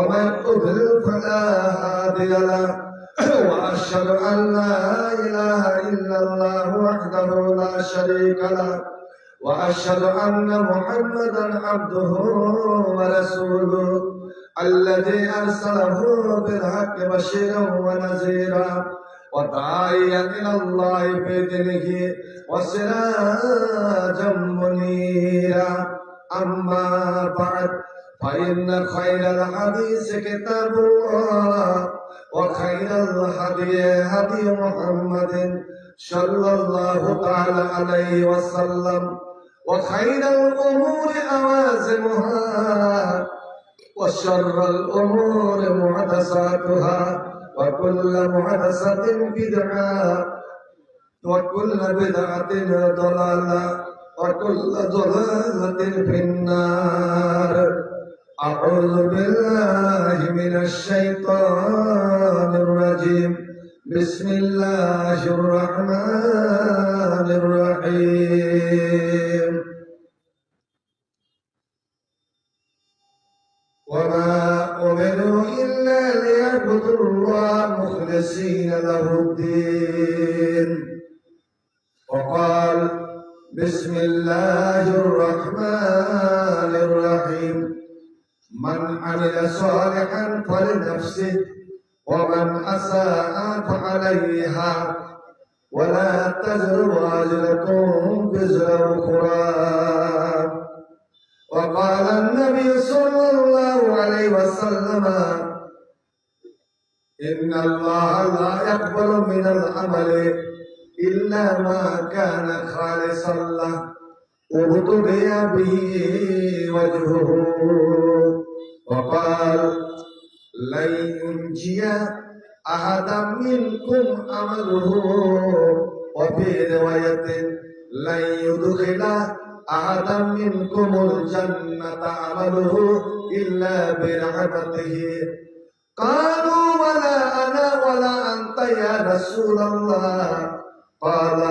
ومن يضلل فلا هادي له وأشهد أن لا إله إلا الله وحده لا شريك له وأشهد أن محمدا عبده ورسوله الذي أرسله بالحق بشيرا ونذيرا وداعيا إلى الله بإذنه وسراجا منيرا أما بعد فإن خير الحديث كتاب الله وخير الهدي هدي محمد صلى الله تعالى عليه وسلم وخير الأمور أوازمها وشر الأمور محدثاتها وكل محدثة بدعة وكل بدعة ضلالة وكل ضلالة في النار. أعوذ بالله من الشيطان الرجيم. بسم الله الرحمن الرحيم. وما أمروا إلا ليعبدوا الله مخلصين له الدين. وقال بسم الله الرحمن الرحيم. من عمل صالحا فلنفسه ومن أساء فعليها ولا تزر وازرة وزر أخرى. وقال النبي صلى الله عليه وسلم إن الله لا يقبل من العمل إلا ما كان خالصا له وابتغي به وجهه. وقال لن ينجي أحدا منكم عمله وفي رواية لن يدخل أحدا منكم الجنة عمله إلا برحمته. قالوا ولا أنا ولا أنت يا رسول الله. قال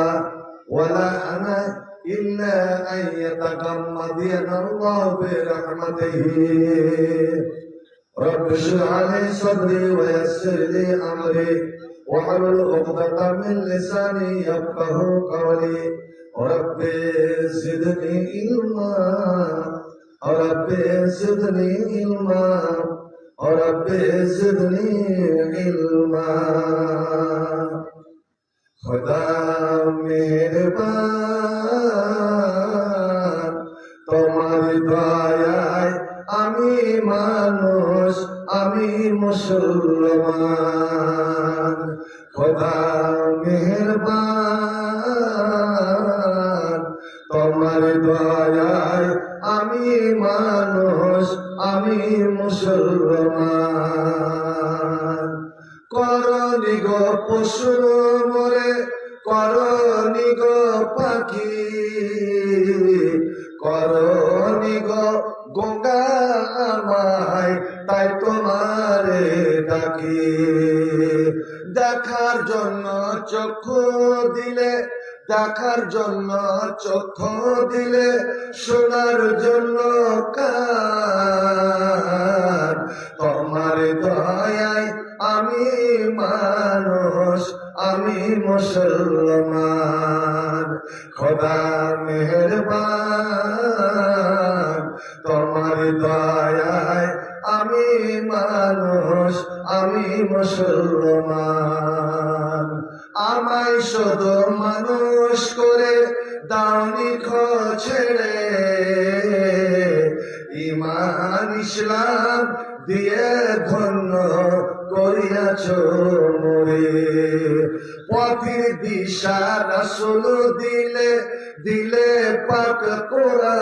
ولا أنا إلا أن يتغمدنا الله برحمته. رب اشرح لي صدري ويسر لي أمري واحلل عقدة من لساني يفقه قولي. رب زدني علما رب زدني علما رب زدني علما. खुदा मेहरबान তোমার দয়ায় আমি মানুষ আমি মুসলমান। খুদা মেহরবান তোমার দয়ায় আমি মানুষ আমি মুসলমান। করনি গো পশু মরে করনি গো পাখি করনি গো গঙ্গা আমায় তাই তোমারে ডাকি। দেখার জন্য চক্ষু দিলে দেখার জন্য চক্ষু দিলে শোনার জন্য কান। তোমার দয়ায় আমি মানুষ আমি মুসলমান। খোদা মেহেরবান তোমার দয়ায় আমি মানুষ আমি মুসলমান। আমায় শুধু মানুষ করে দাওনি ছেড়ে ঈমান ইসলাম দিয়ে ধন্য করিয়াছ মোরে। পথের দিশা রাসূল দিলে দিলে পাক কোরআন।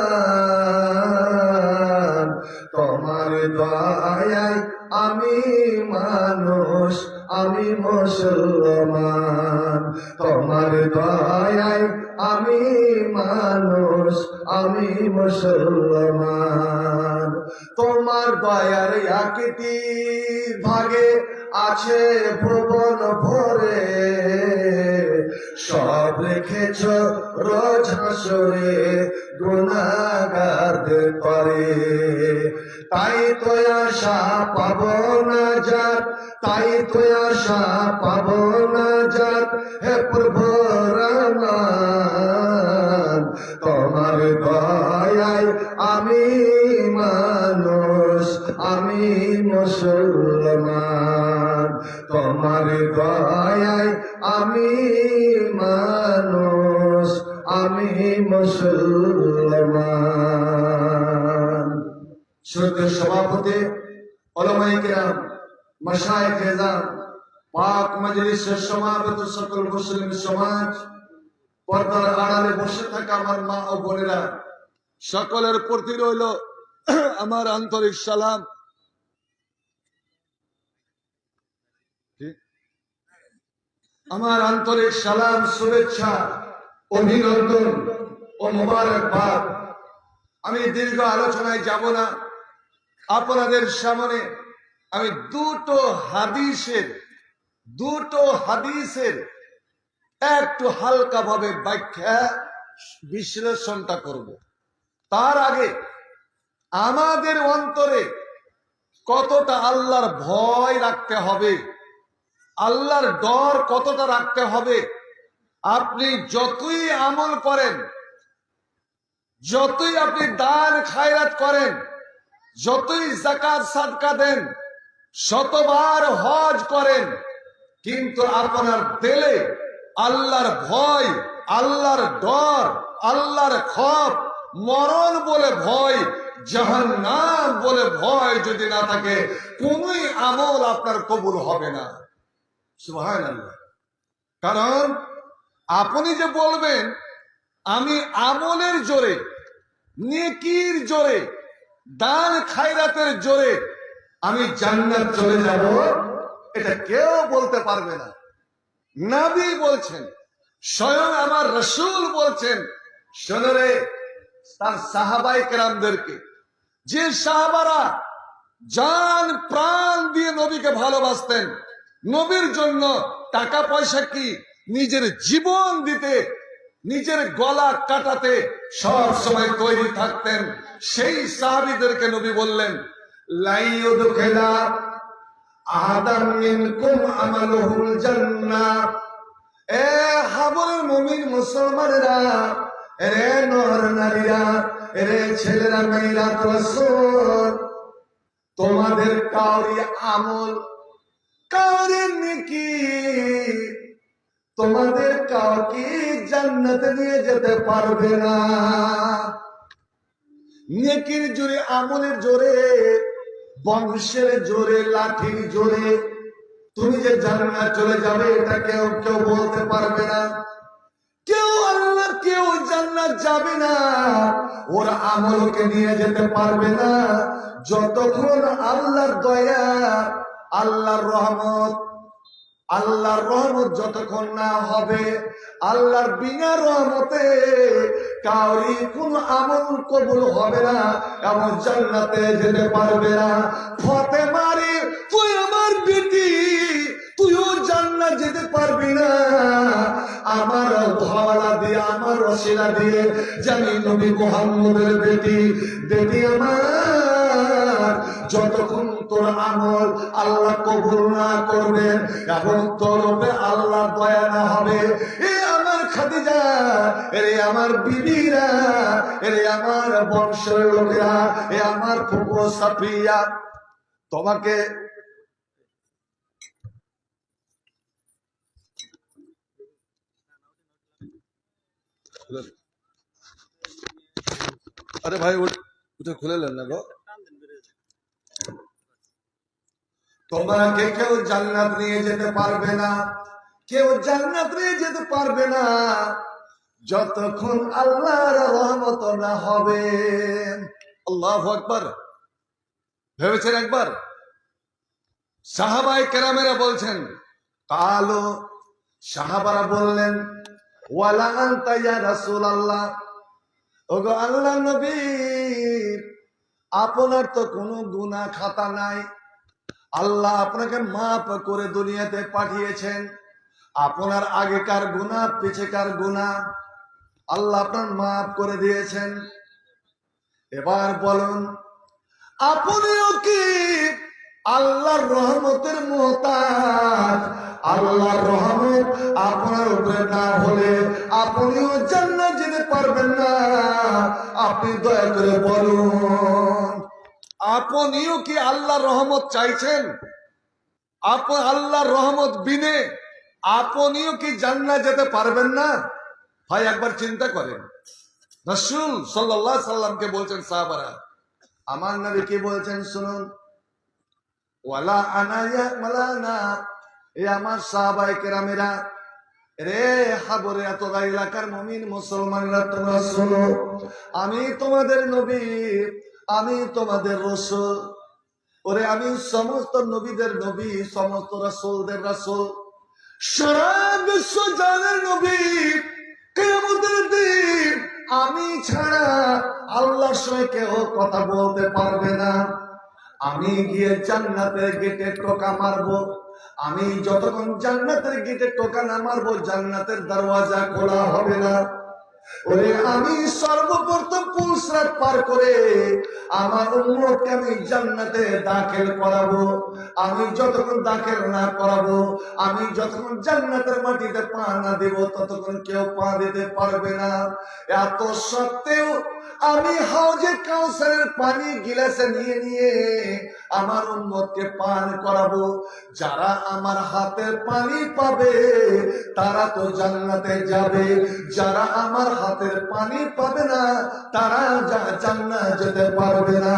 তোমার দয়ায় আমি মানুষ আমি মুসলমান। তোমার দয়ায় আমি মানুষ আমি মুসলমান। তোমার দয়ার একটি ভাগে আছে ভুবন ভরে, সব রেখেছ রোজ হাসরে গুনাহগারদের করে। তাই তো আশা পাব না যাত, তাই তো আশা পাব না যাত, হে প্রভু রহমান। তোমার দয়ায় আমি মানুষ, আমি মুসলমান। তোমার দয়ায় আমি মানুষ, আমি মুসলমান। শ্রদ্ধেয় সভাপতি, উলামায়ে কেরাম, মাশায়েখ এজাম, পাক মজলিসের সমাবেত সকল মুসলিম সমাজ, পর্দার আড়ালে বসে থাকা আমার মা ও বোনেরা, সকলের প্রতি রইল আমার আন্তরিক সালাম। আমার আন্তরিক সালাম, শুভেচ্ছা, অভিনন্দন ও মোবারকবাদ। আমি দীর্ঘ আলোচনায় যাব না। আপনাদের সামনে আমি দুটো হাদিসের একটু হালকা ভাবে ব্যাখ্যা বিশ্লেষণটা করব। তার আগে আমাদের অন্তরে কতটা আল্লাহর ভয় রাখতে হবে, আল্লাহর ডর কতটা রাখতে হবে। আপনি যতই আমল করেন, যতই আপনি দান খায়রাত করেন, যতই যাকাত সাদকা দেন, শতবার হজ করেন, কিন্তু আপনার দিলে আল্লাহর ভয়, আল্লাহর ডর, আল্লাহর খৌফ, মরণ বলে ভয়, জাহান্নাম বলে ভয় যদি না থাকে, কোনই আমল আপনার কবুল হবে না। সুবহানাল্লাহ। কারণ আপনি যে বলবেন আমি আমলের জোরে, নেকির জোরে, দান খায়রাতের জোরে আমি জান্নাত চলে যাব, এটা কেউ বলতে পারবে না। নবী বলছেন, স্বয়ং আমার রাসূল বলছেন। শোনরে তার সাহাবায়ে কেরামদেরকে, যে সাহাবারা জান প্রাণ দিয়ে নবীকে ভালোবাসতেন, নবীর জন্য টাকা পয়সা কি নিজের জীবন দিতে, নিজের গলা কাটাতে সব সময় তৈরি থাকতেন, সেই সাহাবীদেরকে নবী বললেন, লাইয়ুদখিলা আহাদাম মিনকুম আমালুহুল জান্নাহ। এ হাবুল মুমিন মুসলমানেরা, রে নর নারীরা, রে ছেলেরা, মেয়েরা, রাসূল, তোমাদের কাউরি আমল, কাউরি নেকি তোমাদের কাউকে জান্নাতে নিয়ে যেতে পারবে না। নেকির জোরে, আমলের জোরে, বংশের জোরে, লাঠির জোরে তুমি যে জান্নাত চলে যাবে, এটা কেউ বলতে পারবে না। কেউ আল্লাহ, কেউ জান্নাত যাবে না, ওরা আমলকে নিয়ে যেতে পারবে না যতক্ষণ আল্লাহর দয়া, আল্লাহর রহমত, আল্লাহর রহমত যতক্ষণ না হবে। আল্লাহর বিনা রহমতে কাউরি কোন আমল কবুল হবে না এবং জান্নাতে যেতে পারবে না। ফাতেমারে, তুই আমার বেটি, তুইও জান্নাত যেতে পারবি না। আমার ধওয়ালা দিয়ে, আমার ওসিলা দিয়ে জানি নবী মুহাম্মদের বেটি, বেটি আমার, যতক্ষণ তোর আমল আল্লাহ কবুল না করবেন এবং তোর উপরে আল্লাহ দয়া না হবে, এ আমার খাদিজা, এরে আমার বিবিরা, এরে আমার বংশের লোকেরা, এ আমার ফুফু সাফিয়া, তোমাকে আরে ভাই ওটা খুলে নেন না গো। তোমাকে কেউ জান্নাত নিয়ে যেতে পারবে না, কেউ জান্নাত নিয়ে যেতে পারবে না যতক্ষণ আল্লাহর রহমত না হবে। আল্লাহু আকবার। ভেবেছেন একবার? সাহাবায়ে কেরামেরা বলছেন, কালো, সাহাবারা বললেন, ওয়ালা আনতা ইয়া রাসূলুল্লাহ, ওগো আল্লাহর নবী, আপনার তো কোনো গুনাহ খাতা নাই, আল্লাহ আপনাকে মাফ করে দুনিয়াতে পাঠিয়েছেন। আপনার আগেকার গুনাহ পিছেকার গুনাহ আল্লাহ আপনার মাফ করে দিয়েছেন। এবার বলুন, আপনিও কি আল্লাহর রহমতের মুহতাজ? আল্লাহর রহমত আপনার উপরে না হলে আপনিও জান্নাত যেতে পারবেন না। আপনি দয়া করে বলুন, আপনিও কি আল্লাহর রহমত চাইছেন? আপনি আল্লাহর রহমত বিনে আপনিও কি জান্নাত যেতে পারবেন না? ভাই একবার চিন্তা করেন। রাসূল সাল্লাল্লাহু আলাইহি সাল্লামকে বলছেন সাহাবারা, আমার নবী কি বলছেন শুনুন, ওয়ালা আনায়া মালানা, এ আমার সাহাবায়ে কেরামেরা, রে হাবরে এত এলাকার মুমিন মুসলমানরা তোমরা শোনো, আমি তোমাদের নবী, আমি তোমাদের রাসূল। ওরে আমি সমস্ত নবীদের নবী, সমস্ত রাসূলদের রাসূল, সারা বিশ্ব জানের নবী। কিয়ামতের দিন আমি ছাড়া আল্লাহর সঙ্গে কেউ কথা বলতে পারবে না। আমি গিয়ে জান্নাতের গেটে টোকা মারবো। আমি যতক্ষণ জান্নাতের গেটে টোকা না মারবো, জান্নাতের দরওয়াজা খোলা হবে না। ওরে আমি সর্বপ্রথম পুলসরাত পার করে আমার উম্মতকে আমি জান্নাতে দাখিল করাবো। আমি যতক্ষণ দাখিল না করাবো, আমি যতক্ষণ জান্নাতের মাটিতে পা না দেব, ততক্ষণ কেউ পা দিতে পারবে না। এত সত্ত্বেও আমি হাউজে কাউসারের পানি গিলাসে নিয়ে নিয়ে আমার উম্মতকে পান করাবো। যারা আমার হাতের পানি পাবে তারা তো জান্নাতে যাবে, যারা আমার হাতের পানি পাবে না তারা জান্নাতে যেতে পারবে না।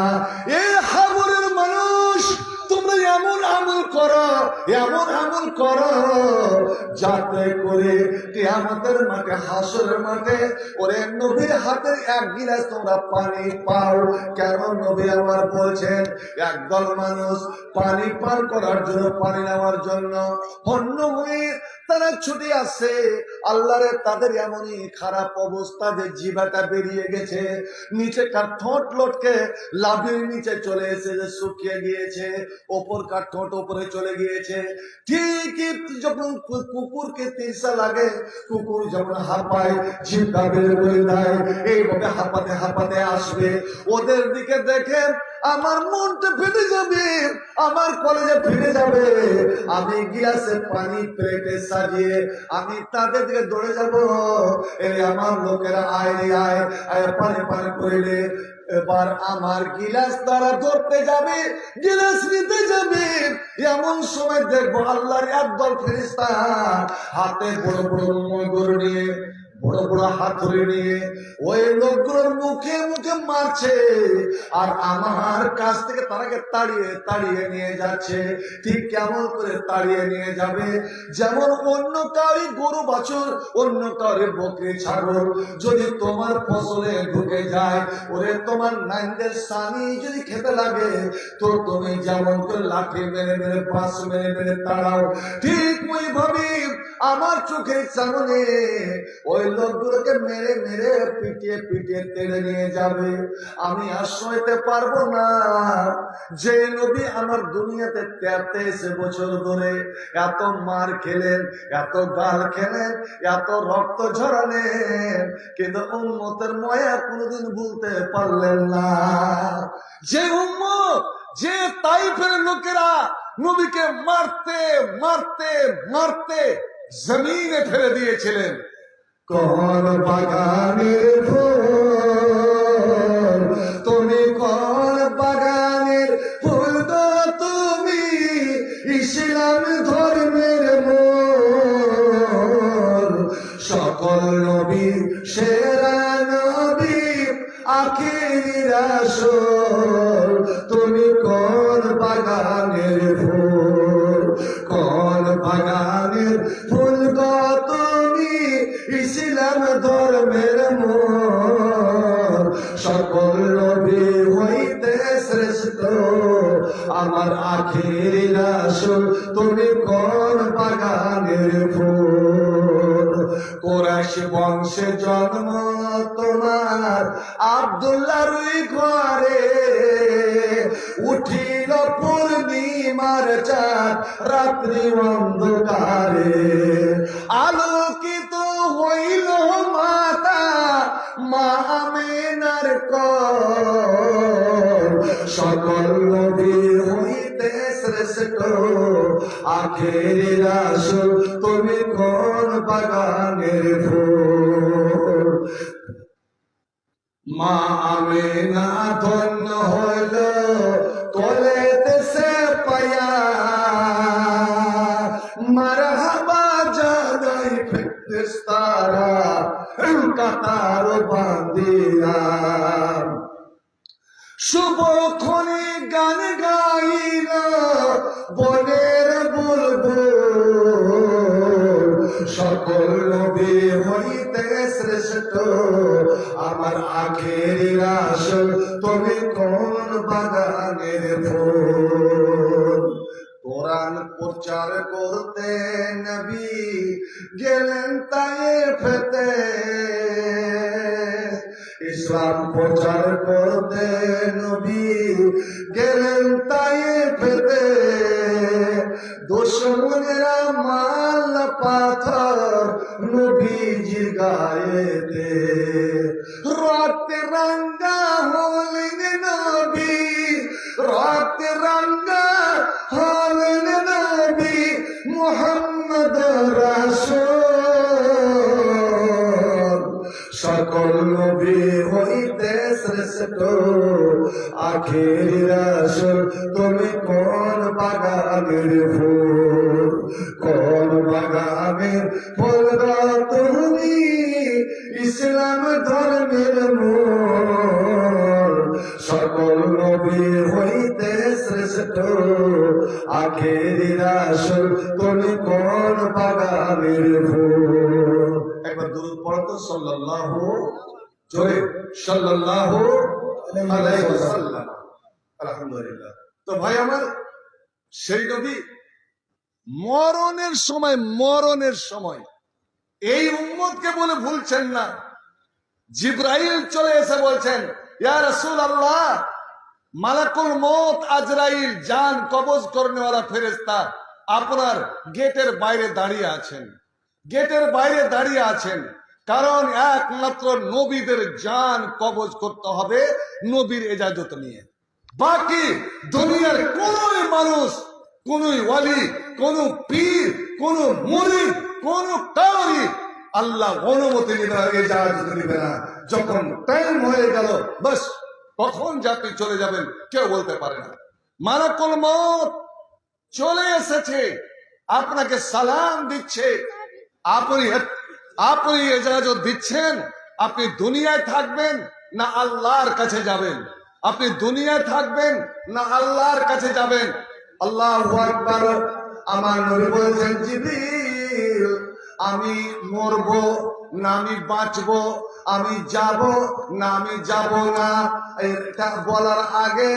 এই হাবরের মানুষ, তোমরা এমন আমল করো, এমন আমল করো যাতে করে কিয়ামতের মাঠে, হাসরের মাঠে ওরে নবীর হাতের এক গিলাস তোমরা পানি পাও। কেন নবী আমার বলছেন, একদল মানুষ পানি পান করার জন্য, পানি নেওয়ার জন্য অন্য হয়ে তারা ছুটে আসছে। আল্লাহরে তাদের এমনই খারাপ অবস্থা যে জিভাটা বেরিয়ে গেছে, নিচেকার ঠোঁট লটকে লাভির নিচে চলে এসেছে, শুকিয়ে গিয়েছে, ওপরকার ঠোঁট উপরে চলে গিয়েছে। ঠিক যখন কুকুরকে তৃষা লাগে, কুকুর যেমন হাঁপায়, জিভটা বের করে দেয়, এইভাবে হাঁপাতে হাঁপাতে আসবে। ওদের দিকে দেখে আমার মনটা ফেটে যাবে, আমার কলেজে ফিরে যাবে। আমি গিলাসে পানি প্লেটে সাজিয়ে আমি তাদের দিকে দৌড়ে যাব, এই আমার লোকেরা আয় রে আয়, আয় পানি পানি করে। এবার আমার গিলাস তারা ধরতে যাবে, গিলাস নিতে যাবে, এমন সময় দেখবো আল্লাহর একদল ফেরেশতা হাতে বড় বড় মগর নিয়ে, বড় বড় হাতুড়ি নিয়ে ওই লোকগুলোর মুখে মুখে মারছে, আর আমার কাছ থেকে তারাকে তাড়িয়ে তাড়িয়ে নিয়ে যাচ্ছে। ঠিক কেমন করে তাড়িয়ে নিয়ে যাবে, যেমন অন্য কারি গরু বাছুর, অন্য কারি বকরি ছাগল যদি তোমার ফসলে ঢুকে যায়, ওরে তোমার নাইনদের সানি যদি খেতে লাগে, তো তুমি যেমন করে লাঠি মেরে মেরে, পাশ মেরে মেরে তাড়াও, ঠিক ওইভাবে আমার চোখের সামনে ওই লোকগুলোকে মেরে মেরে পিটিয়ে পিটিয়ে তেড়ে নিয়ে যাবে। আমি আর সইতে পারবো না। যে নবী আমার দুনিয়াতে 33 বছর ধরে এত মার খেলেন, এত গাল খেলেন, এত রক্ত ঝরালেন, কিন্তু উম্মতের মায়া কোনোদিন ভুলতে পারলেন না। যে উম্মত, যে তাইফের লোকেরা নবীকে মারতে মারতে মারতে জমিনে ফেলে দিয়েছিলেন। কোন বাগানের ফুল তুমি, কোন বাগানের ফুল গো তুমি, ইসলাম ধর্মের মূল। সকল নবী সেরা নবী, আখিরি রাসূল, তুমি কোন বাগানের ফুল, কোন বাগানের ফুল গো তুমি, ইসলাম ধর্মের মূল। সকল নবী হইতে শ্রেষ্ঠ আমার আখিরি রাসূল, তুমি কোন বাগানের ফুল। কুরাইশ বংশে জন্ম তোমার আব্দুল্লাহর ঘরে, উঠিল পূর্ণিমার চাঁদ রাত্রি অন্ধকারে, আলোকিত হইল মাতা মা আমেনার কোল, সকল নবী হইতে শ্রেষ্ঠ আখেরি রাসূল তুমি কোন বাগানের ফুল। মা আমেনা ধন্য হইল কোলেতে সে পায়া, মারহাবা জানাই ফেরেশতারা কাতার বাঁধিয়া, শুভক্ষণে গান গাইল বনের বুলবুল, সকল নবী হইতে শ্রেষ্ঠ আমার আখেরি রাসূল তুমি কোন বাগানের ফুল। কোরআন প্রচার করতে নবী গেলেন তায়েফেতে, ইসলাম প্রচার করতে নবী গেলেন তায়েফেতে, দুশমনেরা মারল পাথর নবীজির গায়েতে, রক্তে রাঙ্গা হলেন নবী, রক্তে রাঙ্গা হলেন নবী মুহাম্মদ রাসূল, সকল নবী হইতে শ্রেষ্ঠ আখেরি রাসূল তুমি কোন বাগানের ফুল, কোন বাগানের ফুল তুমি ইসলাম ধর্মের মূল, সকল নবী হইতে শ্রেষ্ঠ আখেরি রাসূল তুমি কোন বাগানের ফুল। একবার দুরূদ পড়ো তো সাল্লাল্লাহু জোরে সাল্লাল্লাহু আলাইহি ওয়াসাল্লাম। আলহামদুলিল্লাহ। তো ভাই আমার, সেই নবী মরণের সময় এই উম্মতকে বলে ভুলছেন না, জিবরাইল চলে এসে বলছেন ইয়া রাসূলুল্লাহ, মালাকুল মউত আজরাইল জান কবজ করনেওয়ালা ফেরেশতা আপনার গেটের বাইরে দাঁড়িয়ে আছেন, গেটের বাইরে দাঁড়িয়ে আছেন, কারণ একমাত্র নবীদের জান কবজ করতে হবে নবীর ইজাজত নিয়ে। বাকি দুনিয়ার কোন মানুষ, কোন ওয়ালি, কোন পীর, কোন মুরিদ, কোন কারি আল্লাহ অনুমতি নিবে না, ইজাজত নিবে না। যখন টাইম হয়ে গেল বাস কখন জাতি চলে যাবেন কেউ বলতে পারে না। মালাকুল মউত চলে এসেছে, আপনাকে সালাম দিচ্ছে, আপনি ইজাজত দিচ্ছেন আপনি দুনিয়ায় থাকবেন না আল্লাহর কাছে যাবেন, আপনি দুনিয়ায় থাকবেন না আল্লাহর কাছে যাবেন। আল্লাহু আকবার। আমার নবী বলেছেন জিবরিল আমি মরবো না আমি বাঁচবো, আমি যাব না আমি যাব না, এটা বলার আগে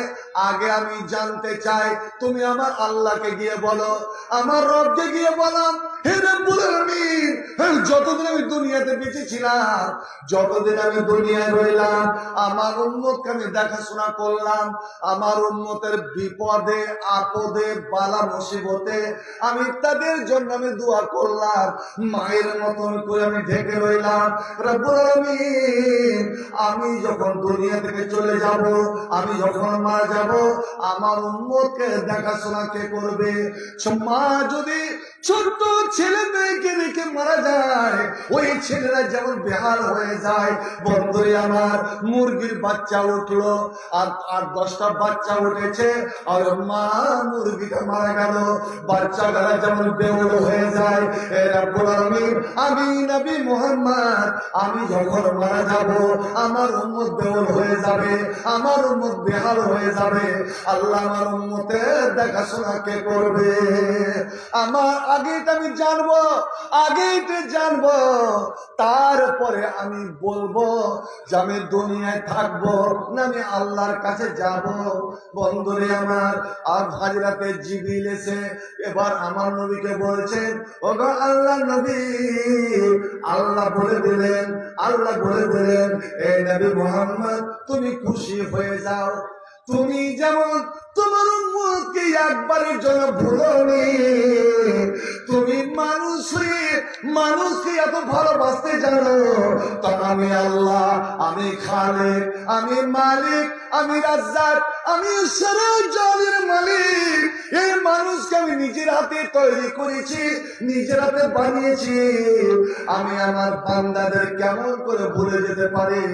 আমি জানতে চাই তুমি আমার আল্লাহকে গিয়ে বলো, আমার রবকে গিয়ে বলাম হে রব্বুল আলামিন, যতদিন আমি দুনিয়াতে বেঁচে ছিলাম, যতদিন আমি দুনিয়ায় রইলাম, আমার উম্মতকে আমি দেখাশোনা করলাম, আমার উম্মতের বিপদে আপদে বালা মুসিবতে আমি তাদের জন্য আমি দোয়া করলাম, মায়ের মতন করে আমি ঢেকে রইলাম। রব্বুল আলামিন আমি যখন দুনিয়া থেকে চলে যাব, আমি যখন মারা যাব, আমার উম্মতকে দেখাশোনা কে করবে? মা যদি ছোট্ট ছেলে মেয়েকে রেখে মারা যায়, ওই ছেলেরা যেমন বেহাল হয়ে যায়। বন্ধুরে আমার, মুরগির বাচ্চা উঠলো আর 10টা বাচ্চা উঠেছে, আর মা মুরগিটা মারা গেল, বাচ্চাটা যেমন বেহুল হয়ে যায়। রব্বুল আলামিন আমি নবী মুহাম্মদ আমি যখন মারা যাব, আমার উম্মত বেহুল হয়ে যাবে, আমার উম্মত বেহাল হয়ে যাবে। যাবে, আল্লাহ আমার উম্মতের দেখাশোনা কে করবে? আমার আগেটা আমি জানবো, আগেইটা জানবো, তারপরে আমি বলবো যে আমি দুনিয়ায় থাকবো না আমি আল্লাহর কাছে যাব। বন্ধুরে আমার, আর হাজরাতে জিবরিল এসে এবার আমার নবীকে বলছেন, ওগো আল্লাহ নবী, আল্লাহ বলে দিলেন, আল্লাহ বলে দিলেন, এ নবী মুহাম্মদ তুমি খুশি হয়ে যাও, তুমি যেমন তোমার উম্মতকে একবারের জন্য ভুলোনি, তুমি মানুষকে এত ভালোবাসতে জানো, তা আমি আল্লাহ, আমি খালিক, আমি মালিক, আমি রাজ্জাক, আমি সারা জাহানের মালিক, এই মানুষকে আমি নিজের হাতে তৈরি করেছি, নিজের হাতে বানিয়েছি, আমি আমার বান্দাদের কেমন করে ভুলে যেতে পারি?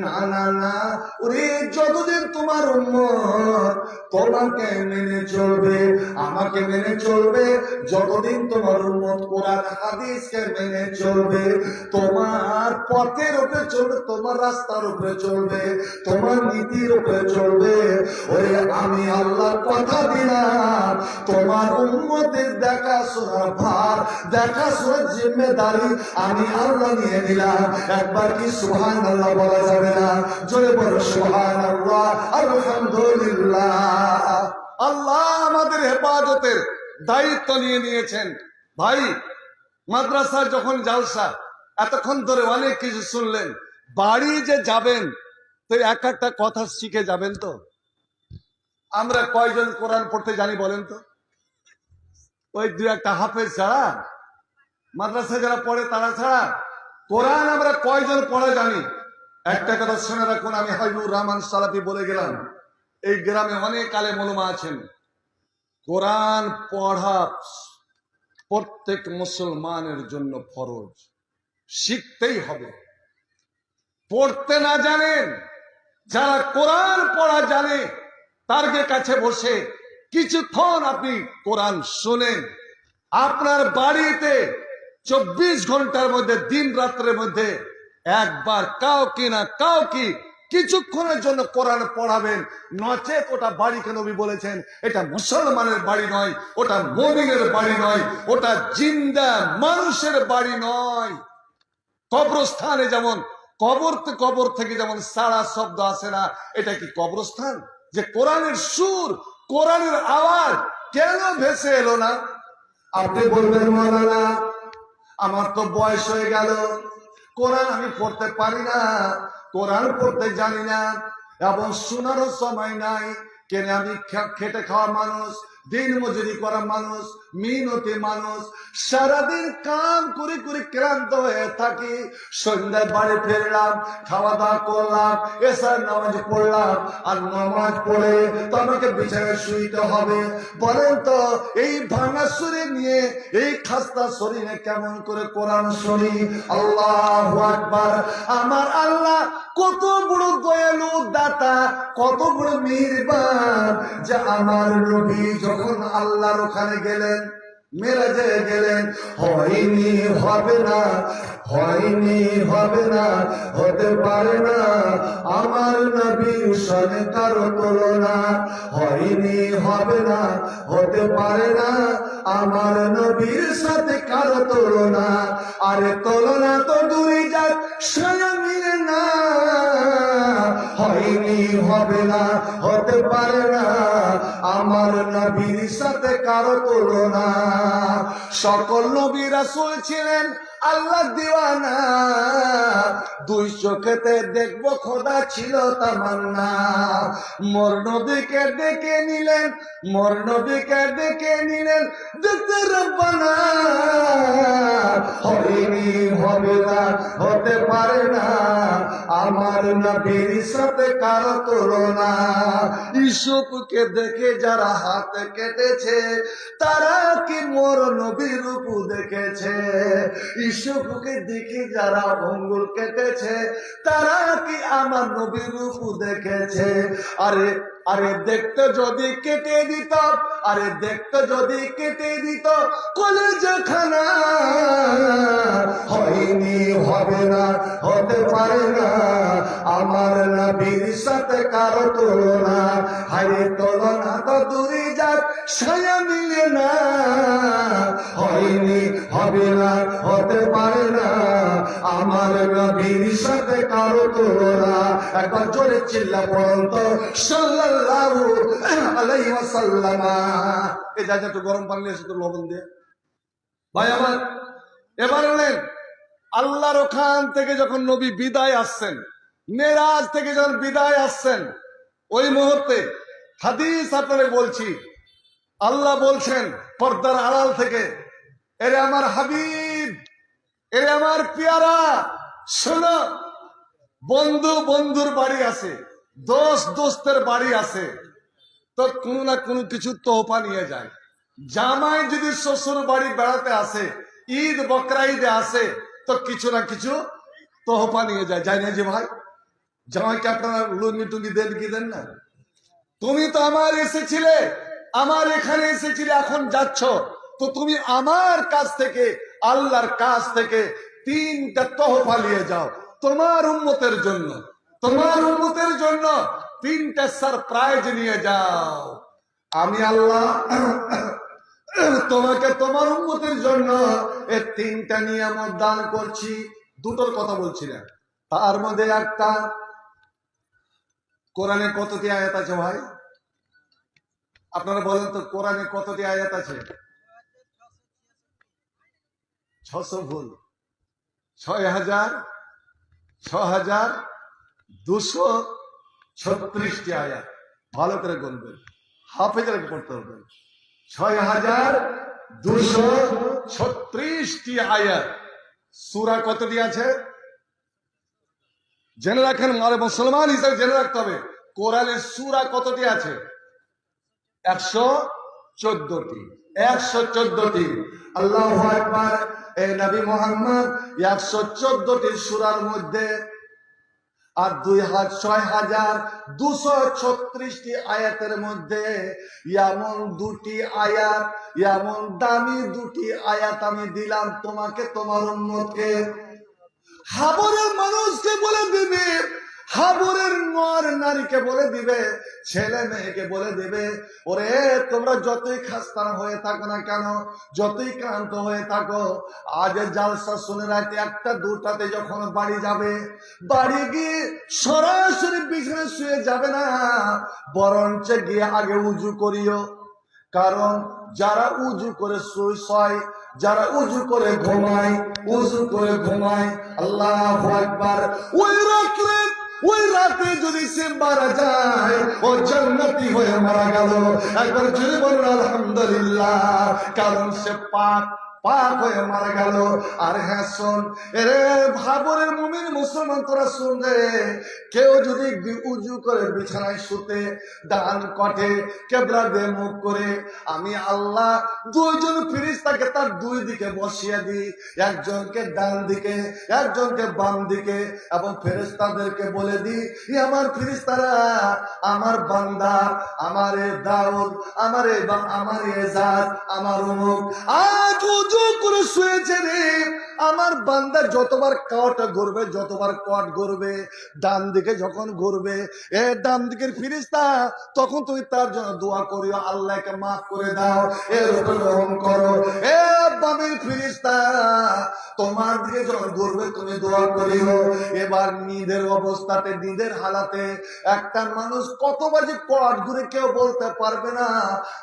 না না না, ওরে যতদিন তোমার উম্মত তোমাকে মেনে চলবে, আমাকে মেনে চলবে, যতদিন তোমার উম্মত কোরআন হাদিসকে মেনে চলবে, তোমার পথের উপরে চলবে, তোমার রাস্তার উপরে চলবে, তোমার নীতির উপরে চলবে, ওরে আমি আল্লাহর কথা দিলাম, তোমার উম্মতের দেখাশোনার ভার, দেখাশোনার জিম্মেদারি আমি আল্লাহ নিয়ে নিলাম। একবার কি সুবহানাল্লাহ বলা যাবে না? জোরে বলো সুবহানাল্লাহ, আলহামদুলিল্লাহ। আল্লাহ আমাদের হেফাজতের দায়িত্ব নিয়ে নিয়েছেন। ভাই, মাদ্রাসার যখন জালসা, এতক্ষণ ধরে অনেক কিছু শুনলেন, বাড়ি যে যাবেন তো এক একটা কথা শিখে যাবেন। তো আমরা কয়জন কোরআন পড়তে জানি বলেন তো? ওই দু একটা হাফেজ ছাড়া, মাদ্রাসা যারা পড়ে তারা ছাড়া কোরআন আমরা কয়জন পড়া জানি? একটা কথা শুনে রাখুন, আমি হাবিবুর রহমান সালাফি বলে গেলাম, এই গ্রামে অনেক আলেম ওলামা আছেন, কোরআন পড়া প্রত্যেক মুসলমানের জন্য ফরজ, শিখতেই হবে। পড়তে না জানেন, যারা কোরআন পড়া জানে তার কাছে বসে কিছুক্ষণ আপনি কোরআন শোনেন, আপনার বাড়িতে 24 ঘন্টার মধ্যে, দিন রাত্রের মধ্যে একবার কাউকে না কাউকে কিছুক্ষণের জন্য কোরআন পড়াবেন, নচেত ওটা বাড়িকে নবী বলেছেন এটা মুসলমানের বাড়ি নয়, ওটা মুমিনের বাড়ি নয়, ওটা জিন্দা মানুষের বাড়ি নয়। কবরস্থানে যেমন কবর থেকে যেমন সারা শব্দ আসে না, এটা কি কবরস্থান? যে কোরআনের সুর, কোরআনের আওয়াজ কেন ভেসে এলো না? আপনি বলবেন মাওলানা আমার তো বয়স হয়ে গেল, কোরআন আমি পড়তে পারি না, কোরআন পড়তে জানি না, এবং শোনারও সময় নাই। কেন? আমি খেটে খাওয়া মানুষ, দিন মজুরি করা মানুষ, মিনতি মানুষ, সারাদিন কাম করে করে ক্লান্ত হয়ে থাকি, সন্ধ্যায় বাড়ি ফিরলাম, খাওয়া দাওয়া করলাম, এসার নামাজ পড়লাম, আর নামাজ পড়ে তো আমাকে বিছানায় শুইতে হবে। বলেন তো এই ভাঙা শরীর নিয়ে, এই খাস্তা শরীরে কেমন করে কোরআন শুনি? আল্লাহু আকবার। আমার আল্লাহ কত বড় দয়ালু দাতা, কত বড় মেহেরবান, যে আমার নবী যখন আল্লাহর ওখানে গেলেন, মেরাজে গেলেন, হয়নি, হবে না, হয়নি, হবে না, হতে পারে না, আমার নবীর সঙ্গে কারো তুলনা, হয়নি, হবে না, হতে পারে না, আমার নবীর সাথে কারো তুলনা। আরে তুলনা তো দূরে যাক, সায়া মিলে না, হয়নি, হবে না, হতে পারে না, আমার নবীর সাথে কারো তুলনা। সকল নবী রাসূল ছিলেন আল্লাহ দিওয়ানা, দুই চোখেতে দেখবো খোদা ছিল তামান্না। মোর নবীকে ডেকে নিলেন, মোর নবীকে ডেকে নিলেন দেখতে রব্বানা, হয়নি, হবে না, হতে পারে না, আমার নবীর সাথে কারো তুলনা। ইউসুফকে দেখে যারা হাত কেটেছে, তারা কি মোর নবীর রূপ দেখেছে? ইউসুফকে দেখে যারা আঙ্গুল কেটেছে, তারা কি আমার নবীর রূপ দেখেছে? আরে আরে দেখতে যদি কেটে দিত, আরে দেখতে যদি কেটে দিত কলেজখানা, হয়নি, হবে না, হতে পারে না আমার নবীর সাথে কারো তুলনা। হায় তুলনা তো দূরে যাক, ছায়া মিলে না, হয়নি, হবে না, হতে পারে না আমার নবীর সাথে কারো তুলনা। একবার জোরে চিল্লা পড়ুন তো সাল্লাল্লাহু আলাইহি ওয়াসাল্লাম। এই যা একটু গরম পানি এসে তো লবণ দিয়ে ভাই আমার। এবার বলেন, আল্লাহর ওখান থেকে যখন নবী বিদায় আসছেন, মেরাজ থেকে যখন বিদায় আসছেন, ওই মুহূর্তে হাদিস আপনারে বলছি, আল্লাহ বলছেন পর্দার আড়াল থেকে, এরে আমার হাবিব, এরে আমার পেয়ারা, শোনো, বন্ধু বন্ধুর বাড়ি আছে, দোস্ত দোস্তের বাড়ি আছে, তো কোনো না কোনো কিছু তোহফা নিয়ে যায়। জামাই যদি শ্বশুর বাড়ি বেড়াতে আসে, ঈদ বকরা ঈদে আসে, তো কিছু না কিছু তোহফা নিয়ে যায়, যাই না যে ভাই? জামাইকে আপনারা লুঙ্গি টুঙ্গি দেন কি দেন না? তুমি তো আমার এসেছিলে, আমার এখানে এসেছিলে, এখন যাচ্ছ, তো তুমি আমার কাছ থেকে, আল্লাহর কাছ থেকে 3টা তোহফা নিয়ে যাও তোমার উম্মতের জন্য, তোমার উম্মতের জন্য 3টা সারপ্রাইজ নিয়ে যাও। আমি আল্লাহ তোমাকে তোমার উম্মতের জন্য এই 3টা নিয়ামত দান করছি। দুটোর কথা বলছি না, তার মধ্যে একটা, কোরআনে কতটি আয়াত আছে ভাই? আপনারা বলেন তো, কোরআনে কতটি আয়াত আছে? 600 ভুল, 6236টি আয়াত। ভালো করে গুনবেন, হাফেজের পড়তে হবে। 6236টি আয়াত। সূরা কতটি আছে জেনে রাখেন, মানে মুসলমান হিসেবে জেনে রাখতে হবে। কোরআনের সূরা কতটি আছে? 114টি। 114টি। আল্লাহু আকবার। এই নবী মুহাম্মদ 114টি সূরার মধ্যে আর 6236টি আয়াতের মধ্যে এমন 2টি আয়াত, এমন দামি 2টি আয়াত আমি দিলাম তোমাকে, তোমার উম্মতকে। হাবরের মানুষকে বলে দিবে, হাবরের নর নারীকে বলে দিবে, ছেলে মেয়েকে বলে দিবে, ওরে তোমরা যতই খাস্তা হয়ে থাকো না কেন, যতই ক্লান্ত হয়ে থাকো, আজ জালসা শুনে রাতে 1টা 2টাতে যখন বাড়ি যাবে, বাড়ি গিয়ে সরাসরি বিছানে শুয়ে যাবে না, বরঞ্চ গিয়ে আগে উজু করিও। কারণ যারা উজু করে শোয়, যারা উজু করে ঘুমায়, উজু করে ঘুমায়, আল্লাহু আকবার, ওই রাতে যদি সে মারা যায়, ও জান্নাতি হয়ে মারা গেল। একবার জোরে বলুন আলহামদুলিল্লাহ। কারণ সে পাক হয়ে মারা গেল। আর হ্যাঁ শোন, এরে ভাবরের মুমিন মুসলমান, তোরা শুন রে, কেউ যদি উজু করে বিছানায় শুতে ডান কটে কেবলা দিয়ে মুখ করে, আমি আল্লাহ 2জন ফেরেশতাকে তার 2 দিকে বসিয়ে দিই, একজনকে ডান দিকে, একজনকে বাম দিকে, এবং ফেরেশতাদেরকে বলে দিই, আমার ফেরেশতারা, আমার বান্দা, আমার দাউদ, আমার এজাজ, আমার অমুক আজ উজু করে শুয়েছে রে, আমার বান্দা যতবার কাওয়াটা ঘুরবে, যতবার কট ঘুরবে, ডান দিকে যখন ঘুরবে, এ ডান দিকের ফেরেশতা, তখন তুমি তার জন্য দোয়া করিও, আল্লাহকে মাফ করে দাও, এরকম রহম করো। এ বামের ফেরেশতা, তোমার দিকে যখন ঘুরবে তুমি দোয়া করিও। এবার নিদের অবস্থাতে, নিদের হালাতে একটা মানুষ কতবার যে কট ঘুরে কেউ বলতে পারবে না।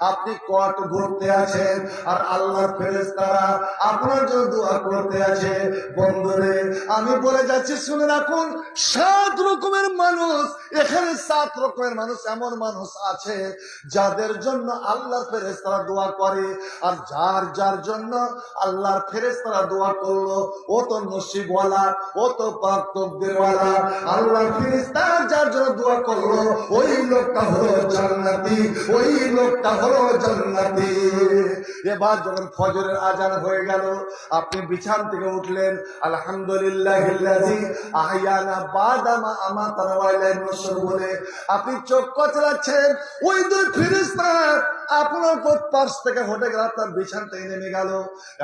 আপনি কট ঘুরতে আছেন আর আল্লাহর ফেরেশতারা আপনার জন্য দোয়া করতে আছে। বন্ধুরে আমি বলে যাচ্ছি, শুনে রাখুন, 7 রকমের মানুষ এখানে, 7 রকমের মানুষ, এমন মানুষ আছে যাদের জন্য আল্লাহর ফেরেশতারা দোয়া করে। আর যার জন্য আল্লাহর ফেরেশতারা দোয়া করলো, ও তো নসিবওয়ালা, ও তো পাক তকদীরওয়ালা। আল্লাহর ফেরেশতা যার জন্য দোয়া করলো, ওই লোকটা হলো জান্নাতি, ওই লোকটা হলো জান্নাতি। এবার যখন ফজরের আজান হয়ে গেল, আপনি বিছান থেকে উঠলেন, আলহামদুলিল্লাহিল্লাযী আহইয়ানা বাদা মা আমাতানা ওয়া ইলাইহিন নুশুর বলে আপনি চোখ কচলাচ্ছেন। ওই দুই ফেরেশতা আপনার পাশ থেকে হেঁটে গেল, আপনার বিছানাতে নেমে গেল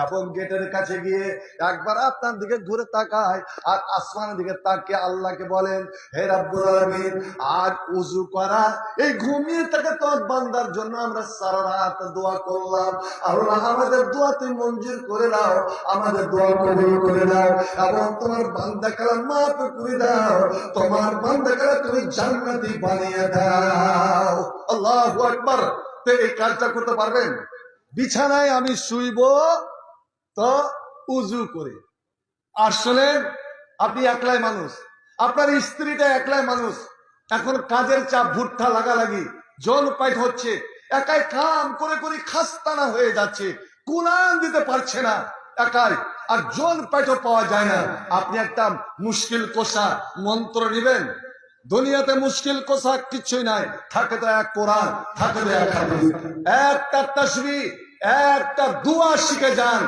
এবং গেটের কাছে গিয়ে একবার আপনার দিকে ঘুরে তাকায় আর আসমানের দিকে তাকিয়ে আল্লাহকে বলেন, হে রাব্বুল আলামিন, আজ উযু করা এই ঘুমিয়ে থাকা তোর বান্দার জন্য আমরা সারা রাত দোয়া করলাম। আল্লাহ আমাদের দোয়া তুই মঞ্জুর করে দাও, আমাদের দোয়া কবুল করে দাও এবং তোমার বান্দাকে মাফ করে দাও, তোমার বান্দাকে তুমি জান্নাতি বানিয়ে দাও। আল্লাহু আকবার। তো এই কাজটা করতে পারবেন? বিছানায় আমি শুইব তো উজু করে। আসলে আপনি একলাই মানুষ, আপনার স্ত্রীটা একলাই মানুষ, এখন কাজের চাপ, ভুট্টা লাগালাগি, জল পাইট হচ্ছে, একাই কাম করে করে খাস্তানা হয়ে যাচ্ছে, কুলান দিতে পারছে না একাই, আর জল পাইটও পাওয়া যায় না। আপনি একটা মুশকিল কোষা মন্ত্র নিবেন। দুনিয়াতে মুশকিল কোষা কিছুই নাই, থাকে তো এক কোরআন, থাকে তো এক হাদিস, একটা তাসবিহ, একটা দোয়া শিখে যান।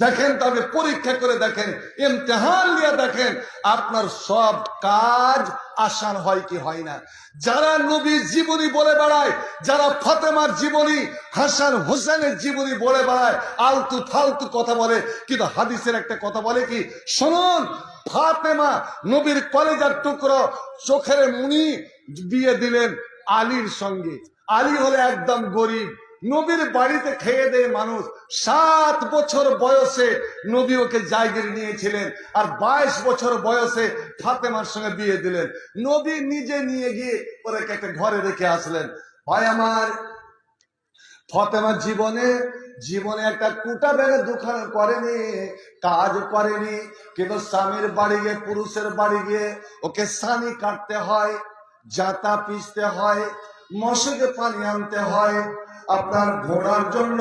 দেখেন, তবে পরীক্ষা করে দেখেন, ইমতিহান নিয়ে দেখেন আপনার সব কাজ আসান হয় কি হয় না। যারা নবীর জীবনী বলে বেড়ায়, যারা ফাতেমার জীবনী, হাসান হোসেনের জীবনী বলে বেড়ায়, আলতু ফালতু কথা বলে, কিন্তু হাদিসের একটা কথা বলে কি শুনুন, ফাতেমা নবীর কলেজার টুকরো, চোখের মুনি বিয়ে দিলেন আলীর সঙ্গে। আলী হলে একদম গরিব, নবীর বাড়িতে খেয়ে দেয় মানুষ। 7 বছর বয়সে নবী ওকে জায়গায় নিয়েছিলেন, আর 22 বছর বয়সে ফাতেমার সঙ্গে বিয়ে দিলেন। নবী নিজে নিয়ে গিয়ে ওরা একটা ঘরে রেখে আসলেন। ভাই আমার, ফাতেমার জীবনে একটা কুটা বেড়ে দোকান করেনি, কাজ করেনি, কিন্তু স্বামীর বাড়ি গিয়ে, পুরুষের বাড়ি গিয়ে ওকে সানি কাটতে হয়, জাতা পিষতে হয়, মশকে পানি আনতে হয়, আপনার ঘোড়ার জন্য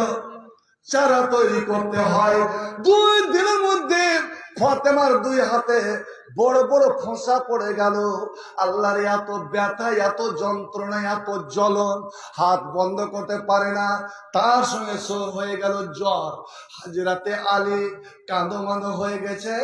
চারা তৈরি করতে হয়। 2 দিনের মধ্যে ফাতেমার 2 হাতে বড় বড় ফোঁসা পড়ে গেল। আল্লাহর এত ব্যথা, এত যন্ত্রণা, এত জ্বলন, হাত বন্ধ করতে পারে না। তার সঙ্গে হয়ে গেল জ্বর। হাজরাতে আলী কাঁদো হয়ে গেছে।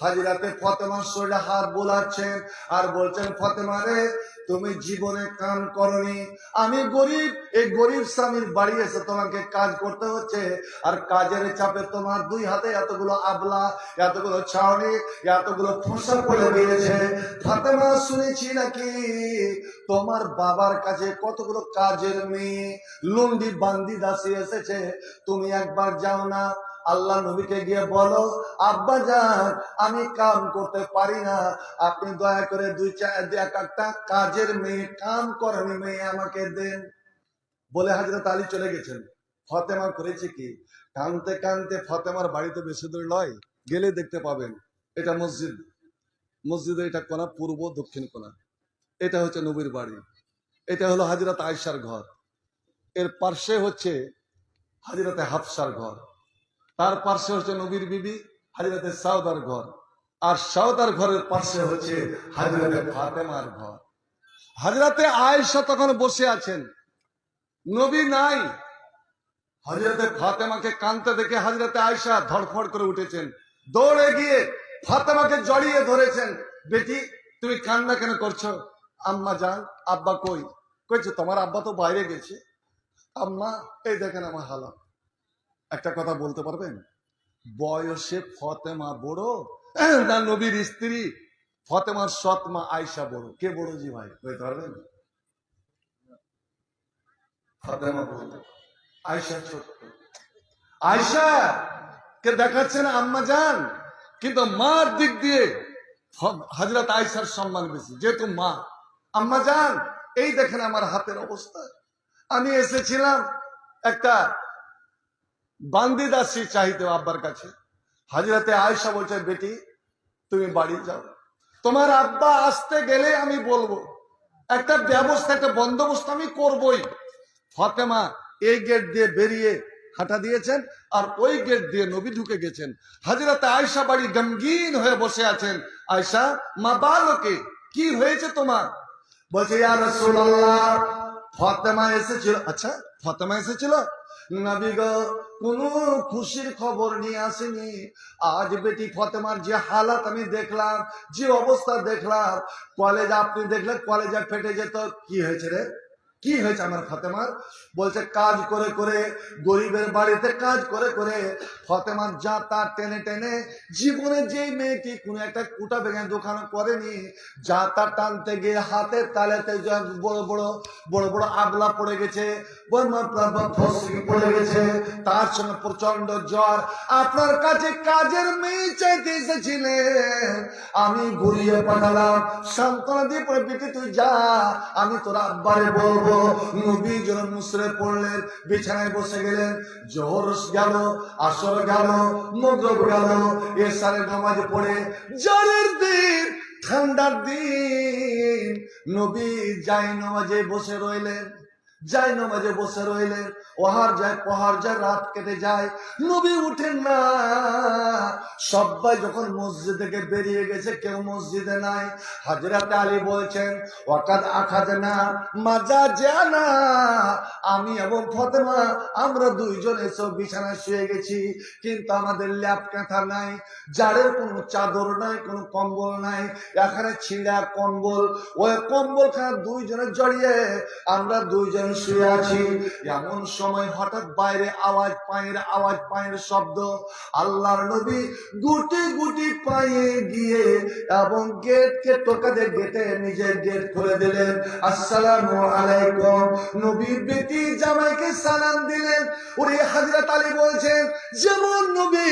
হাজরাতে ফাতেমার শরীরে হাত বোলাচ্ছেন আর বলছেন, ফাতেমা রে, তুমি জীবনে কাম করনি, আমি গরিব, এই গরিব স্বামীর বাড়ি এসে তোমাকে কাজ করতে হচ্ছে, আর কাজের চাপে তোমার 2 হাতে এতগুলো আবলা, এতগুলো ছাউনি, এতগুলো ফোঁসা পড়ে দিয়েছে। ফাতেমা, শুনেছি নাকি তোমার বাবার কাছে কতগুলো কাজের মেয়ে, লুন্ডি বান্দি দাসী এসেছে, তুমি একবার যাও না, আল্লাহ নবীকে গিয়ে বলো, আব্বা যান, আমি কাম করতে পারি না, আপনি দয়া করে 2-4 কাজের মেয়ে, কাম করেনি মেয়ে আমাকে দেন। বলে হযরত আলী চলে গেছেন। ফাতেমা করেছে কি, কানতে কানতে ফাতেমার বাড়িতে বেশি দূর নয়, গেলে দেখতে পাবেন এটা মসজিদে এটা কোনা, পূর্ব দক্ষিণ কোনা, এটা হচ্ছে নবীর বাড়ি, এটা হলো হযরত আয়েশার ঘর, এর পার্শ্বে হচ্ছে হযরতে হাফসার ঘর, তার পার্শ্বে হচ্ছে নবীর বিবি হযরতে সাউদার ঘর, আর সাউদার ঘরের পার্শ্বে হচ্ছে হযরতে ফাতেমার ঘর। হযরতে আয়েশা তখন বসে আছেন, নবী নাই। হযরতে ফাতেমাকে কাঁদতে দেখে হযরতে আয়েশা ধড়ফড় করে উঠেছেন, দৌড়ে গিয়ে ফাতেমাকে জড়িয়ে ধরেছেন। বেটি, তুমি কান্না কেন করছো? আম্মা জান, আব্বা কই? কইছে, তোমার আব্বা তো বাইরে গেছে। আম্মা, এই দেখেন আমার হালাত। একটা কথা বলতে পারবেন, বয়সে ফাতেমা বড় না নবীর স্ত্রী ফাতেমার সৎ মা আয়েশা বড়? কে বড় জি ভাই, বলতে পারবেন? ফাতেমা বড়, আয়েশা ছোট। আয়েশা কে দেখাচ্ছেন আম্মা জান, কিন্তু মার দিক দিয়ে হযরত আয়েশার সম্মান বেশি, যেহেতু মা। আম্মা জান, এই দেখেন আমার হাতের অবস্থা, আমি এসেছিলাম একটা বান্দি দাসী চাইতে আব্বার কাছে। হযরতে আয়েশা বলছে, বেটি তুমি বাড়ি যাও, তোমার আব্বা আসতে গেলে আমি বলবো, একটা ব্যবস্থা, একটা বন্দোবস্ত আমি করবই। ফাতেমা এই গেট দিয়ে বেরিয়ে হাঁটা দিয়েছেন, আর ওই গেট দিয়ে নবী ঢুকে গেছেন। হযরতে আয়েশা বাড়ি গমগীন হয়ে বসে আছেন। আয়েশা, মা বালোকে, কি হয়েছে তোমার? বলছে, ইয়া রাসূলুল্লাহ, ফাতেমা এসেছিল। আচ্ছা, ফাতেমা এসেছিল, নবী গো কোন খুশির খবর নিয়ে আসেনি। আজ বেটি ফাতেমার যে হালাত আমি দেখলাম, যে অবস্থা দেখলাম, কলেজ আপনি দেখলে কলেজে ফেটে যেত। কি হয়েছে রে, কি হয়েছে আমার ফাতেমার? বলছে কাজ করে করে, গরিবের বাড়িতে কাজ করে করে ফাতেমার জাতা টেনে টেনে, জীবনে যেই মেয়েটি কোনো একটা কুটা ভেঙে দোকান করেনি, জাতা টানতে গিয়ে হাতের তালেতে বড় বড় বড় বড় আগলা পড়ে গেছে, ফসকি পড়ে গেছে, তার সঙ্গে প্রচন্ড জ্বর। আপনার কাছে কাজের মেয়ে চাইতে এসেছিলেন, আমি ঘুরিয়ে পাঠালাম, সান্ত্বনা দিয়ে পড়ে বেটি তুই যা, আমি তোর আব্বারে বলবো। নবী যেন মুসরে পড়লেন, বিছানায় বসে গেলেন। জোহর গেল, আসর গেল, মাগরিব গেল, এশারের নামাজ পড়ে, জ্বরের দিন, ঠান্ডার দিন, নবী যায় নামাজে বসে রইলেন, যায় নামাজে বসে রইলেন। ওহার যায় পহার যায়, রাত কেটে যায়, নবী উঠেন না। সবাই যখন মসজিদ থেকে বেরিয়ে গেছে, কেউ মসজিদে নাই। হযরত আলী বলছেন ওয়াকাদ আখাদনা মাজা জানা, আমি এবং ফাতেমা আমরা দুইজন এসব বিছানায় শুয়ে গেছি, কিন্তু আমাদের ল্যাপ কাঁথা নাই, জাড়ের কোনো চাদর নাই, কোনো কম্বল নাই, এখানে ছিঁড়া কম্বল, ওই কম্বল খানা দুইজনে জড়িয়ে আমরা দুইজন শুয়ে আছি। এমন সময় হঠাৎ বাইরে আওয়াজ, পায়ের আওয়াজ, পায়ের শব্দ। আল্লাহর নবী গুটি গুটি পায়ে গিয়ে এবং গেটকে টোকা দিয়ে গেটে নিজের গেট খুলে দিলেন। আসসালামু আলাইকুম, নবীর বেটি জামাইকে সালাম দিলেন। ওরে হযরত আলী বলছেন যেমন নবী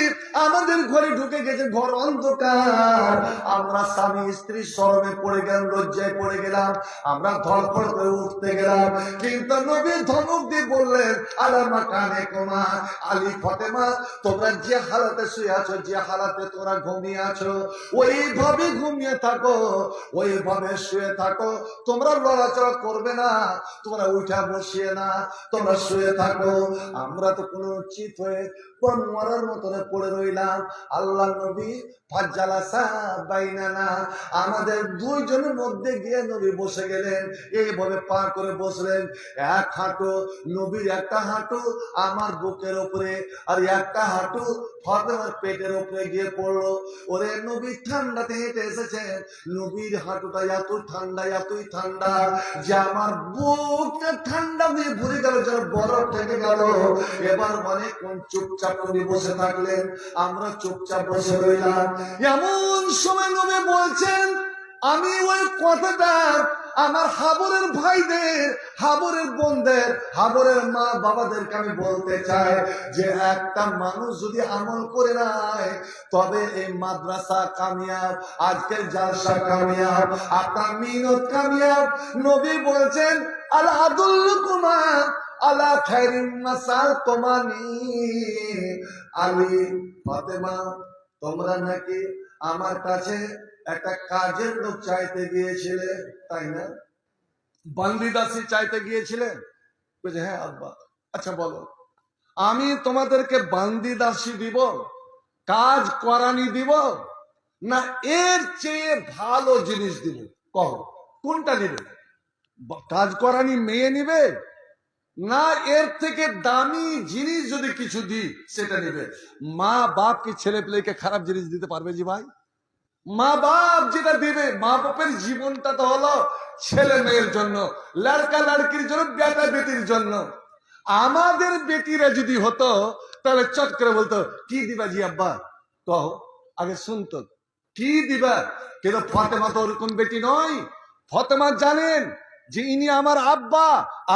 আমাদের ঘরে ঢুকে গেছে, ঘর অন্ধকার, আমরা স্বামী স্ত্রী শরমে পড়ে গেলাম, লজ্জায় পড়ে গেলাম, আমরা ধড়ফড় করে উঠতে গেলাম, কিন্তু নবী ধমক দিয়ে বললেন আলামা কানে কোমা, আলী ফাতেমা তোমরা যে হালাতে শুয়ে আছো, যে হালাতে তোমরা ঘুমিয়ে আছো, ওইভাবে ঘুমিয়ে থাকো, ওইভাবে শুয়ে থাকো, তোমরা লড়াচড়া করবে না, তোমরা উঠা বসিয়ে না, তোমরা শুয়ে থাকো। আমরা তো কোনো চিত হয়ে কোন মরার মতনে পড়ে রইলাম। আল্লাহ নবী ফাজ্জালাসা বাইনানা, আমাদের দুইজনের মধ্যে গিয়ে নবী বসে গেলেন, এইভাবে পা করে বসলেন। এক হাঁটু নবীর, একটা হাঁটু আমার বুকের উপরে, আর একটা হাঁটু ফাতেমার পেটের উপরে গিয়ে পড়লো। ওরে নবী ঠান্ডাতে হেঁটে এসেছেন, নবীর হাঁটুটা এত ঠান্ডা, এতই ঠান্ডা যে আমার বুকটা ঠান্ডা দিয়ে ভরে গেল, যেন বরফ থেকে গেল। এবার মানে কোন চুপচাপ নবী বসে থাকলেন, আমরা চুপচাপ বসে রইলাম। এমন সময় নবী বলছেন, আমি ওই কথাটা আমার হাবরের ভাইদের, হাবরের বোনদের, হাবরের মা বাবাদেরকে আমি বলতে চাই যে একটা মানুষ যদি আমল করে নেয়, তবে এই মাদ্রাসা কামিয়াব, আজকের জালসা কামিয়াব, আপনার মিনত কামিয়াব। নবী বলছেন আল আদুল্লুকুমা আলা খায়রিন মাসাল তোমানি, আলী ফাতেমা তোমরা নাকি আমার কাছে একটা কাজের লোক চাইতে গিয়েছিলে, তাই না? বান্দিদাসী চাইতে গিয়েছিলেন? বলছে হ্যাঁ আব্বা। আচ্ছা বলো, আমি তোমাদেরকে বান্দিদাসী দিব, কাজ করানি দিব, না এর চেয়ে ভালো জিনিস দিব? কহ কোনটা নিবে? কাজ করানি মেয়ে নিবে, না এর থেকে দামি জিনিস যদি কিছু দিই সেটা নিবে? মা বাপ কি ছেলে পেলেকে খারাপ জিনিস দিতে পারবে জি ভাই? মা বাপ যেটা দিবে, মা বাপের জীবনটা তো হলো ছেলে মেয়ের জন্য, লড়কা লড়কির জন্য, বেটা বেটির জন্য। আমাদের বেটিরা যদি হতো তাহলে চট করে বলতো কি দিবা জি আব্বা, কহ আগে শুনতো কি দিবা। কিন্তু ফাতেমা তো ওরকম বেটি নয়। ফাতেমা জানেন যে ইনি আমার আব্বা,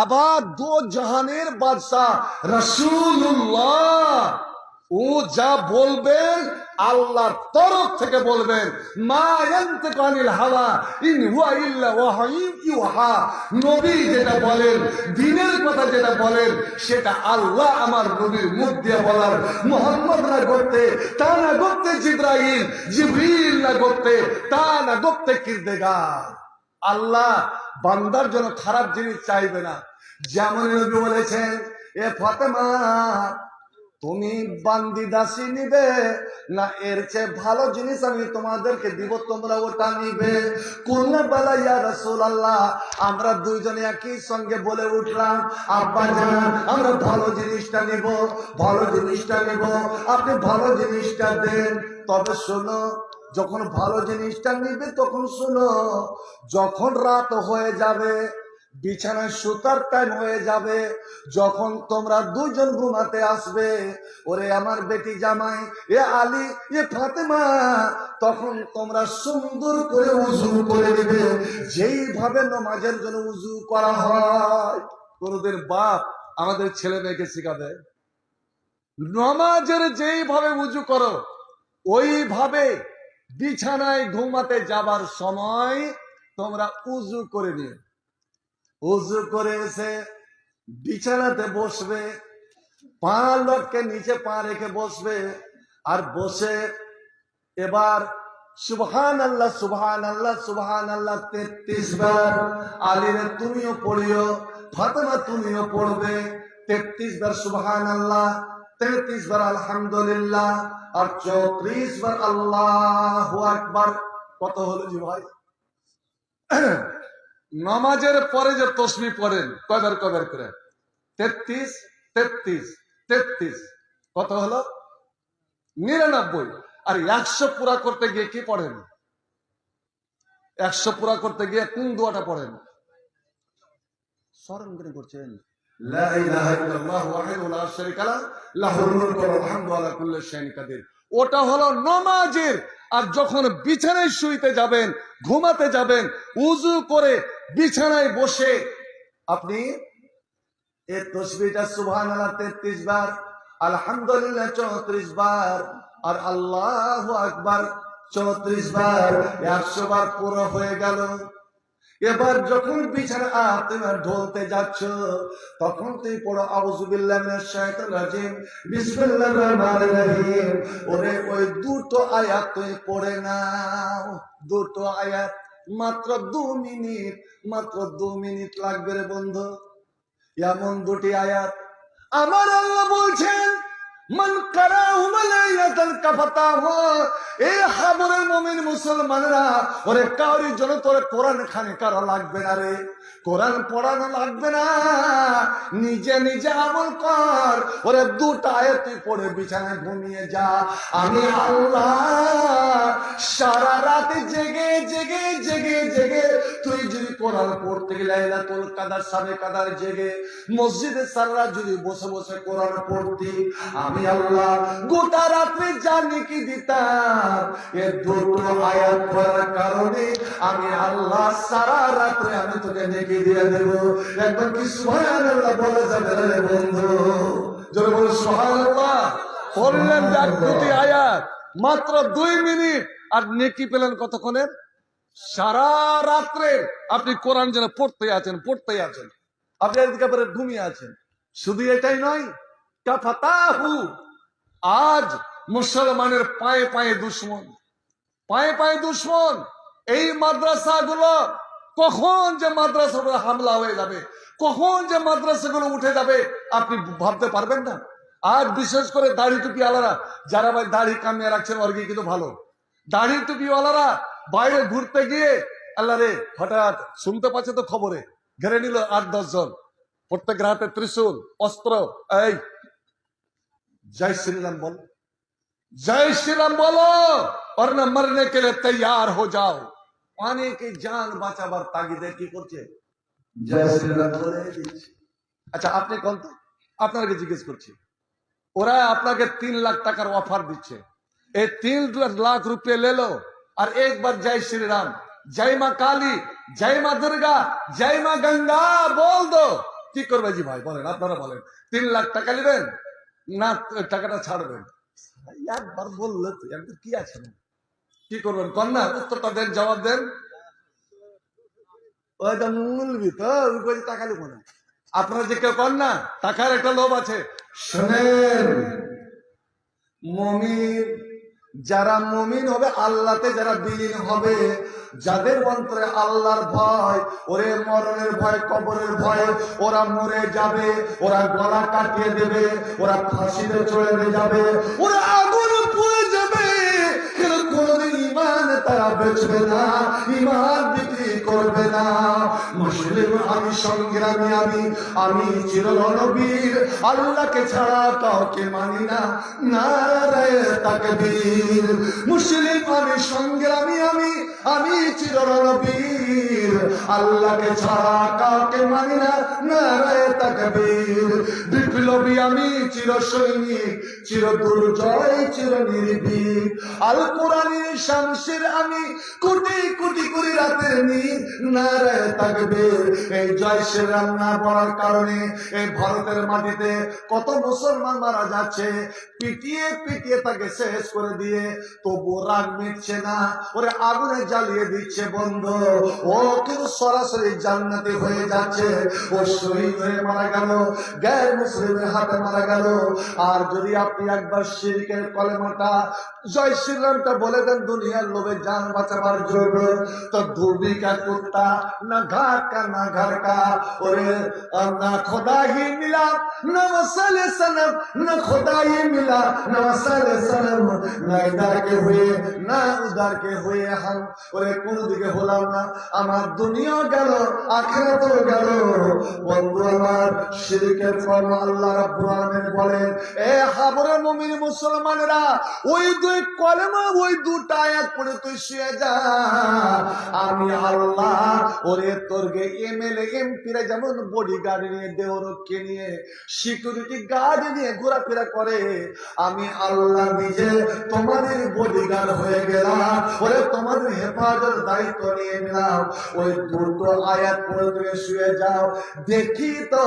আবার দো জাহানের বাদশাহ রাসূলুল্লাহ। ও যা বলবেন আল্লাহর তরফ থেকে বলবেন, মা ইয়ানতিকু আনিল হাওয়া ইন হুয়া ইল্লা ওয়াহয়ুন ইউহা। নবী যেটা বলেন, দ্বীনের কথা যেটা বলেন, সেটা আল্লাহ আমার নবীর মুখ দিয়ে বলার। মুহাম্মদ না করতে, তা না করতে জিবরাইল, জিবরিল না করতে, তা না করতে কিরদেগার। আল্লাহ বান্দার জন্য খারাপ জিনিস চাইবে না। যেমন নবী বলেছেন এ ফাতেমা তুমি বান্দি দাসী নিবে না এর চেয়ে ভালো জিনিস আমি তোমাদেরকে দিব, তোমরা ওটা নিবে? কোন বেলা ইয়া রাসূলুল্লাহ, আমরা দুইজনে একই সঙ্গে বলে উঠলাম, আব্বা জান আমরা ভালো জিনিসটা নিব, ভালো জিনিসটা নিব, আপনি ভালো জিনিসটা দেন। তবে শোনো, যখন ভালো জিনিসটা নিবে তখন শোনো, যখন রাত হয়ে যাবে, বিছানায় সুতার টাইম হয়ে যাবে, যখন তোমরা দুজন ঘুমাতে আসবে, ওরে আমার বেটি জামাই, এ আলী, এ ফাতেমা, তখন তোমরা সুন্দর করে উজু করে নেবে, যেইভাবে নামাজের জন্য উজু করা হয়। কোনদিন বাপ আমাদের ছেলে মেয়েকে শিখাবে নামাজের যেইভাবে উজু করো ওইভাবে বিছানায় ঘুমাতে যাবার সময় তোমরা উজু করে নিও। উজু করে এসে বিছানাতে বসবে, পা লটকে নিচে পা রেখে বসবে, আর বসে এবার সুবহানাল্লাহ সুবহানাল্লাহ সুবহানাল্লাহ 33 বার। আলীরে তুমিও পড়িও, ফাতেমা তুমিও পড়বে 33 বার সুবহানাল্লাহ, 33 বার আলহামদুলিল্লাহ, আর 34 বার আল্লাহু আকবার। কত হলো জি ভাই? নামাজের পরে যে তসবিহ পড়েন কয়বার কয়বার করে? 33 33 33। কত হলো? 99। আর 100 পুরা করতে গিয়ে কি পড়েন? 100 পুরা করতে গিয়ে কোন দোয়াটা পড়েন? স্মরণ করে করছেন, লা ইলাহা ইল্লাল্লাহু ওয়াহদাহু লা শারীকা লাহু লাহুল মুলকু ওয়াল হামদু আলা কুল্লি শাইইন কাদির। ওটা হলো নামাজের। আর যখন বিছানায় শুইতে যাবেন, ঘুমাতে যাবেন, উজু করে বিছানায় বসে আপনি এই তাসবিহটা সুবহানাল্লাহ 33 বার, আলহামদুলিল্লাহ 34 বার, আর আল্লাহু আকবার 34 বার, 100 বার পুরো হয়ে গেল। এবার যখন বিছানা তুমি ঢলতে যাচ্ছ, তখন তুই পড়ো আউযু বিল্লাহি মিনাশ শাইতানির রাজিম, বিসমিল্লাহির রহমানির রহিম। ওরে ওই দুটো আয়াত তুই পড়ে নাও, দুটো আয়াত, মাত্র 2 মিনিট, মাত্র 2 মিনিট লাগবে রে বন্ধু। এমন দুটি আয়াত আমার আল্লাহ বলছেন, মান কারাহু লাইলাতাল কাফাতাহু, এই হাবরের মুমিন মুসলমানরা, ওরে কাউরি জন্য তোর কোরআন খানি করা লাগবে না রে, কোরআন পড়ানো লাগবে না, নিজে নিজে আমল কর। ওরে দুটো আয়াত তুই পড়ে বিছানায় ঘুমিয়ে যা, আমি আল্লাহ সারা রাত জেগে জেগে জেগে জেগে তুই যদি কোরআন পড়তে গেলে লাইলাতুল কাদর সাবে কাদর জেগে মসজিদে সারা যদি বসে বসে কোরআন পড়তি, আমি আল্লাহ গোটা রাত্রে জানি কি দিতাম। এ দুটো আয়াত পড়ার কারণে আমি আল্লাহ সারা রাত্রে আমি তোকে নেকি দিয়ে দেব। একবার কি সুবহানাল্লাহ বলা যাবে রে বন্ধু? জোরে বল সুবহানাল্লাহ। পড়লেন এক দুটি আয়াত, মাত্র 2 মিনিট, আর নেকি পেলেন কতক্ষণের? সারা রাত্রে আপনি কোরআন যেন পড়তেই আছেন, পড়তেই আছেন, আপনি এদিকে ঘুমিয়ে আছেন। শুধু এটাই নয়, কাফাতাহু, আজ মুসলমানের পায়ে পায়ে দুশ্মন, পায়ে পায়ে দুশ্মন। এই মাদ্রাসাগুলো কখন যে মাদ্রাসাগুলো হামলা হয়ে যাবে, কখন যে মাদ্রাসাগুলো উঠে যাবে আপনি ভাবতে পারবেন না। আজ বিশেষ করে দাড়ি টুপিওয়ালারা, যারা ভাই দাড়ি কামিয়ে রাখছেন অর্গে কিন্তু ভালো, দাড়ি টুপিওয়ালারা বাইরে ঘুরতে গিয়ে আল্লাহ রে হঠাৎ শুনতে পাচ্ছে তো খবরে ঘেরে নিল 8-10 জন, প্রত্যেক রাতে ত্রিশূল অস্ত্র, এই জয় শ্রীরাম বল, জয় শ্রীরাম বলো, वरना मरने के लिए तैयार हो जाओ। অনেকে জান বাঁচাবার তাগিদে কি করছে? জয় শ্রীরাম বলে দিচ্ছে। আচ্ছা আপনি কোন, আপনাকে জিজ্ঞেস করছি, ওরা আপনাকে 3 লাখ টাকার অফার দিচ্ছে, এই 3 লাখ रुपए ले लो और एक बार जय श्री राम, जय मां काली, जय मां दुर्गा, जय मां गंगा बोल दो, কি করবে জি ভাই বলেন, আপনারা বলেন। 3 লাখ টাকা নেবেন না টাকাটা ছাড়বেন? একবার বললে তো একবার কি আছে না, কি করবেন কন্যা? উত্তরটা দেন, জবাব দেন। ওইটা মূলবি তো টাকা নেবো না, আপনারা যে কেউ কন্যা টাকার একটা লোভ আছে। শোনেন মুমিন যারা মুমিন হবে, আল্লাহতে যারা বিলীন হবে, যাদের অন্তরে আল্লাহর ভয়, ওরে মরণের ভয়, কবরের ভয়, ওরা মরে যাবে, ওরা গলা কাটিয়ে দেবে, ওরা ফাঁসিতে চলে যাবে, ওরা আগুন পুড়ে যাবে, কিন্তু কোনদিন ইমান তারা বেচবে না, ইমান বিক্রি করবে না। মুসলিম আমি, সংগ্রামী আমি, আমি চিররণবীর, আল্লাহকে ছাড়া কাউকে মানি না, নারায়ে তাকবীর। মুসলিম আমি, সংগ্রামী আমি, আমি চিররণবীর, আল্লাহকে ছাড়া কাউকে মানি না, নারায়ে তাকবীর। বিপ্লবী আমি, চির সৈনিক, চির দুর্জয়, চির নির্ভীক। আল কোরআনের শামসের আমি, কোটি কোটি কোটি রাতের নীর, নারায়ে তাকবীর। এই জয় শ্রীরাম না পড়ার কারণে এই ভারতের মাটিতে কত মুসলমান মারা যাচ্ছে, পিটিয়ে পিটিয়ে তাকে শেষ করে দিয়ে তবু রাগ মিটছে না, ওরে আগুনে জ্বালিয়ে দিচ্ছে বন্ধ। ও কিন্তু সরাসরি জান্নাতি হয়ে যাচ্ছে, ও শহীদ হয়ে মারা গেল, গায়ের মুসলিমের হাতে মারা গেল। আর যদি আপনি একবার শিরকের কলেমাটা, জয় শ্রীরামটা বলে দেন দুনিয়ার লোভে জান বাঁচাবার জন্য, তো ধুবি কা কুত্তা না ঘাট কা না ঘর কা, ওরে না খোদা হি মিলা না মসালে সনম, না খোদা হি মিলা না মসালে সনম, না ইধার কে হুয়ে না উধার কে হুয়ে হাম, ওরে কোন দিকে হলাম না, আমার দুনিয়া গেল, আখিরাতও গেল। বন্ধু আমার, শিরকের কর্ম আল্লাহ রাব্বুল আলামিন বলেন, এ হাবরে মুমিন মুসলমানেরা, ওই দুই কলেমা, ওই দুটো আয়াত পড়ে তুই শুয়ে যা, আমি আল্লাহ ওরে তোরকে এমএলএ এমপিরা যেমন বডিগার্ড নিয়ে, দেহরক্ষী নিয়ে, সিকিউরিটি গার্ড নিয়ে ঘোরাফেরা করে, আমি আল্লাহ নিজে তোমাদের বডিগার্ড হয়ে গেলাম, ওরে তোমাদের হেফাজত দায়িত্ব নিয়ে নিলাম। ওই দুটো আয়াত পড়ে তুমি শুয়ে যাও, দেখি তো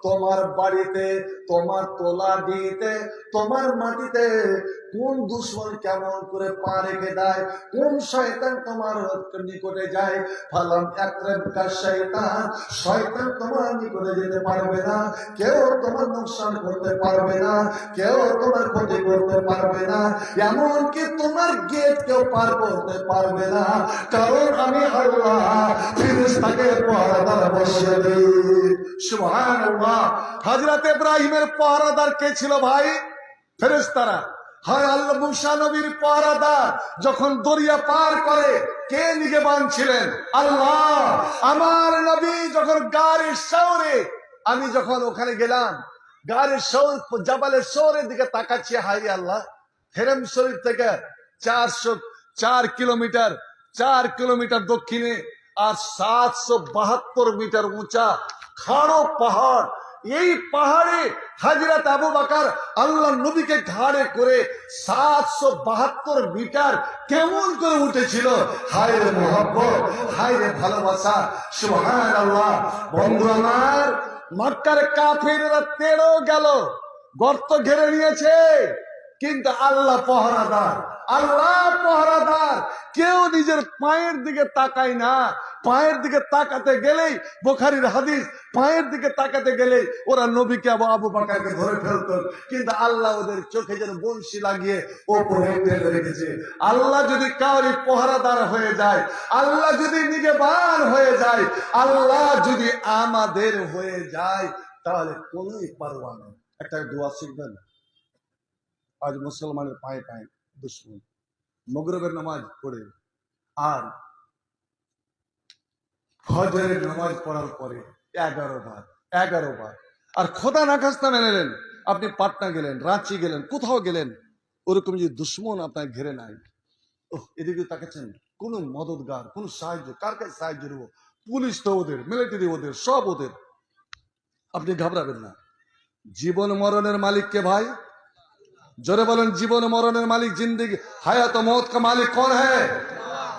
তোমার বাড়িতে, তোমার তোলা দিতে, তোমার মাটিতে কোন দুশ্মন কেমন করে পা রেখে দেয়, কোন শয়তান তোমার নিকটে যায়। ফালাম একরাবকা শয়তান, শয়তান তোমার নিকটে যেতে পারবে না, কেউ তোমার নোকসান করতে পারবে না, কেউ তোমার ক্ষতি করতে পারবে না, এমনকি তোমার গেট কেউ পার করতে পারবে না, কারণ আমি আল্লাহ ফেরেশতাকে পাহারাদার বসিয়ে দেই। সুবহানাল্লাহ। হযরত ইব্রাহিমের পাহারাদার কে ছিল ভাই? ফেরেশতারা। হয় আল্লাহ মুসা নবীর পাহারাদার যখন দরিয়া পার করে, কে নিগেবান ছিলেন? আল্লাহ। আমার নবী যখন গারে সওরে, আমি যখন ওখানে গেলাম, গারে সওর, জাবালের সওরের দিকে তাকাচ্ছি, হায় আল্লাহ, হেরেম শরীফ থেকে 4 কিলোমিটার দক্ষিণে আর 772 মিটার উঁচা খাড়ো পাহাড়, এই পাহাড়ে হযরত আবু বকর আল্লাহ নবীকে ঘাড়ে করে 772 মিটার কেমন করে উঠেছিল। হায় রে মোহাব্বত, হায় রে ভালোবাসা, সুবহানাল্লাহ। বন্ধু আমার, মক্কার কাফিররা তেড়ো গেল, গর্ত ঘিরে নিয়েছে, কিন্তু আল্লাহ পহরাদার, আল্লাহ পহরাদার। কেউ নিজের পায়ের দিকে তাকায় না, পায়ের দিকে তাকাতে গেলেই, বুখারীর হাদিস, পায়ের দিকে তাকাতে গেলেই ওরা নবীকে আবু বকরকে ধরে ফেলত, কিন্তু আল্লাহ ওদের চোখে যেন বংশী লাগিয়ে ওপরে টেনে রেখেছে। আল্লাহ যদি কাউরি পহরাদার হয়ে যায়, আল্লাহ যদি নিগেবান হয়ে যায়, আল্লাহ যদি আমাদের হয়ে যায়, তাহলে কোনই পারওয়া নেই। একটা দোয়া শিখবেন। আজ মুসলমানের পায়ে পায়ে দুশ্মন, মাগরিবের নামাজ পড়ে আর ফজরের নামাজ পড়ার পরে 11 বার, আর খোদা না খাস্তা মেনে নেন, আপনি পাটনা গেলেন, রাঁচি গেলেন, কোথাও গেলেন, ওরকম যে দুশ্মন আপনার ঘেরে নাই, এদিকে তাকাচ্ছেন, কোন মদতগার, কোন সাহায্য, কার কাছে সাহায্য নেব? পুলিশ তো ওদের, মিলিটারি ওদের, সব ওদের। আপনি ঘাবড়াবেন না। জীবন মরণের মালিককে ভাই, জোরে বলেন, জীবন মরণের মালিক, জিন্দেগি হায়াত ও মौत का মালিক कौन है?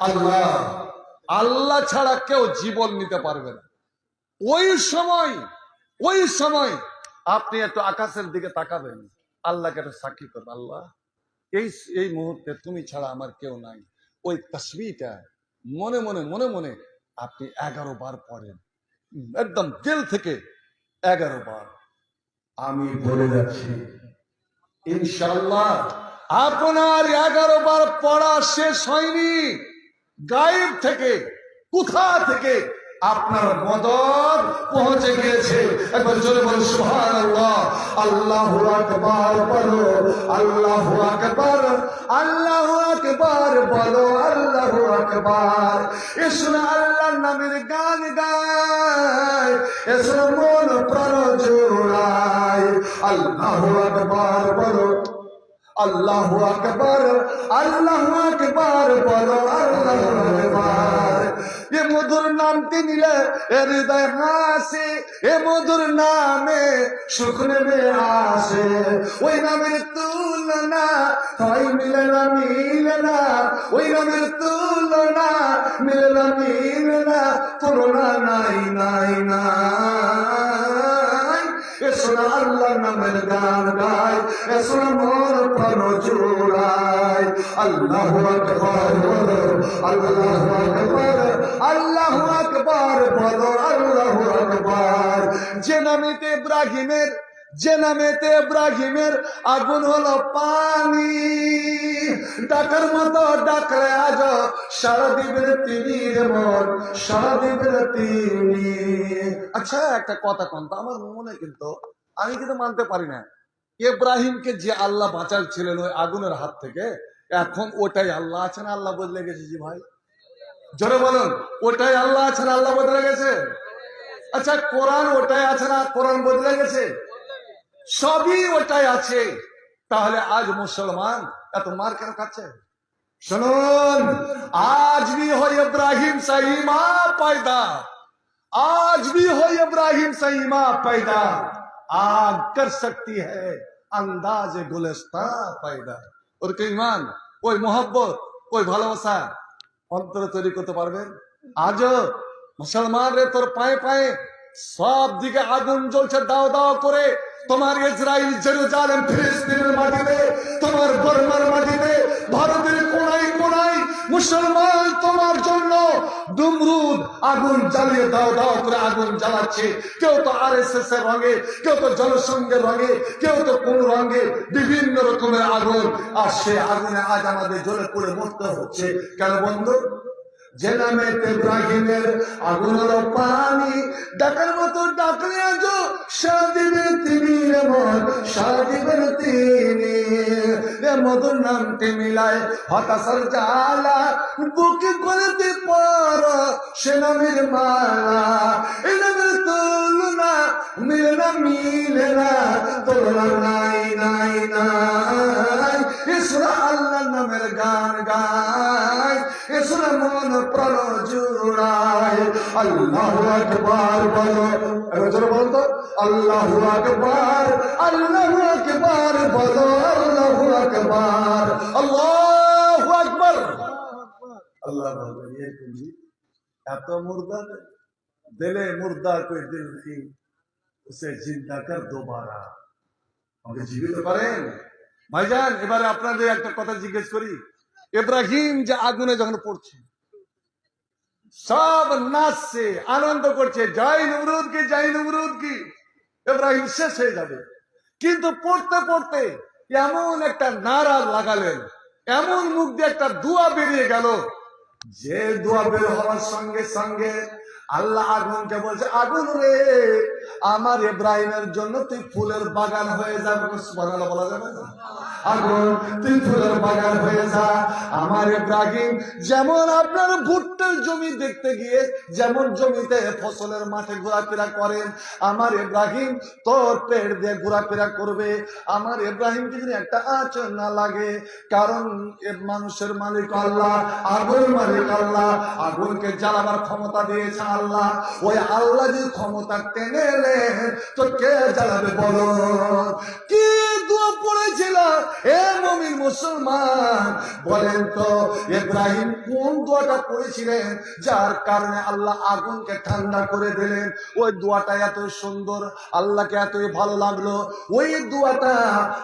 আল্লাহ। আল্লাহ ছাড়া কেউ জীবন নিতে পারবে না। ওই সময় আপনি একটু আকাশের দিকে তাকাবেন, আল্লাহকে একটু সাক্ষী করবেন, আল্লাহ এই মুহূর্তে তুমি ছাড়া আমার কেউ নাই। ওই তাসবিহটা মনে মনে আপনি 11 বার পড়েন, একদম দিল থেকে 11 বার। আমি বলে যাচ্ছি, ইনশাআল্লাহ আপনার 11 বার পড়া শেষ হয়নি, গায়েব থেকে কোথা থেকে আপনার মদদ পৌঁছে গিয়েছে। একবার জোরে বলো সুবহানাল্লাহ। আল্লাহু আকবার বলো, আল্লাহু আকবার, আল্লাহু আকবার বলো, আল্লাহু আকবার। এসো আল্লাহর নামের গান গায়, এসো মন প্রাণ জোড়ায়। আল্লাহু আকবার বলো, আল্লাহু আকবার, আল্লাহু আকবার বলো, আল্লাহু আকবার। এ মধুর নামটি নিলে হৃদয় হাসে, এ মধুর নামে সুখ নেমে আসে। ওই নামের তুলনা হয় মিলে না, মিলে না। ওই নামের তুলনা মিলে না, মিলে না। তুলনা নাই, নাই, নাই। এসো না আল্লাহর নামের গান গায়, এসো না মোর প্রাণ জোড়ায়। আল্লাহু আকবার বলো, আল্লাহু আকবার, আল্লাহু আকবার বলো, আল্লাহু আকবার। যে নামেতে ইব্রাহিমের আগুন হলো পানি, ডাকার মতো ডাকলে আজ সারা দিবেন তিনি, মন সারা দিবেন তিনি। আচ্ছা একটা কথা কন তো, আমার মনে কিন্তু আমি কিন্তু মানতে পারি না, ইব্রাহিমকে যে আল্লাহ বাঁচাচ্ছিলেন ওই আগুনের হাত থেকে, এখন ওটাই আল্লাহ আছেন, আল্লাহ বদলে গেছে? জি ভাই, জোরে বলুন, ওটাই আল্লাহ আছেন, আল্লাহ বদলে গেছে? আচ্ছা কোরআন ওটাই আছে না, কোরআন বদলে গেছে? সবই ওটাই আছে। তাহলে আজ মুসলমান এত মার কেন খাচ্ছে? শুনুন, आज भी हो इब्राहिम से ईमान पैदा, आज भी हो इब्राहिम से ईमान पैदा, आग कर सकती है अंदाज गुलिस्ता पैदा। और के ईमान, कोई मोहब्बत, कोई ভালোবাসা অন্তরে তৈরি করতে পারবেন? আজও মুসলমান রে তোর পায়ে পায়ে সব দিকে আগুন জ্বলছে দাও দাও করে। তোমার ইসরায়েল, জেরুজালেম, ফিলিস্তিনের মাটিতে, তোমার বর্মার মাটিতে, ভারতের কোনায় কোনায় মুসলমান তোমার জন্য দুমরুদ আগুন জ্বালিয়ে দাও দাও করে আগুন জ্বালাচ্ছে। কেউ তো আরএসএস এর রঙে, কেউ তো জনসংঘের রঙে, কেউ তো কোন রঙে, বিভিন্ন রকমের আগুন। আর সে আগুনে আজ আমাদের জ্বলে পড়ে মরতে হচ্ছে। কেন বন্ধু? যে নামে ইব্রাহিমের আগুন হলো পানি, ডাকার মতো ডাকলে আজ সারা দিবেন তিনি, মন সারা দিবেন তিনি। মধুর নামটি মিলায় হতাশার জ্বালা, বুকে করতে পার সে নামের মালা। এ নামের তুলনা মিলে না, মিলে না। তুলনা নাই, নাই, নাই। এসরা আল্লাহ নামের গান গায়, এসরা মন প্রাণ জুড়ায়। আল্লাহু আকবার বলো, এবার বলতো আল্লাহু আকবার, আল্লাহু আকবার বলো, আল্লাহু আকবার, আল্লাহু আকবার। আল্লাহ বলবে এত মুর্দা দিলে, মুর্দা কোই দিল নেই, উসে জিন্দা কর দোবারা। আমাকে জীবিত করেন ভাইজান। এবারে আপনাদের একটা কথা জিজ্ঞেস করি, ইব্রাহিম যে আগুনে যখন পড়ছে, সব নাচছে, আনন্দ করছে, জয় নমরুদ কি, জয় নমরুদ কি। ইব্রাহিম শেষ হয়ে যাবে, কিন্তু পড়তে পড়তে এমন একটা নারা লাগালেন, এমন মুখ দিয়ে একটা দোয়া বেরিয়ে গেল, যে দোয়া বের হওয়ার সঙ্গে সঙ্গে আল্লাহ আগুনকে বলছে, আগুন রে আমার ইব্রাহিমের জন্য তুই ফুলের বাগান হয়ে যাবে। সুবহানাল্লাহ বলা যাবে না? আগুন তুই ফুলের বাগান হয়ে যা। আমার ইব্রাহিম যেমন আপনার ভুট্টার জমি দেখতে গিয়ে যেমন জমিতে ফসলের মাঠে ঘোরাফেরা করেন, আমার ইব্রাহিম তোর পেট দিয়ে ঘোরাফেরা করবে। আমার ইব্রাহিম যদি একটা আঁচড় না লাগে, কারণ মানুষের মালিক আল্লাহ, আগুন মালিক আল্লাহ, আগুনকে জ্বালাবার ক্ষমতা দিয়েছে আল্লাহ। ওই আল্লাহ যদি ক্ষমতা টেনে এলেন তো কে জ্বালাবে বলো? কি দোয়া পড়েছিল এ মুমিন মুসলমান, বলেন তো ইব্রাহিম কোন দোয়াটা পড়েছিলেন যার কারণে আল্লাহ আগুনকে ঠান্ডা করে দিলেন? ওই দোয়াটা এত সুন্দর, আল্লাহকে এতই ভালো লাগলো, ওই দোয়াটা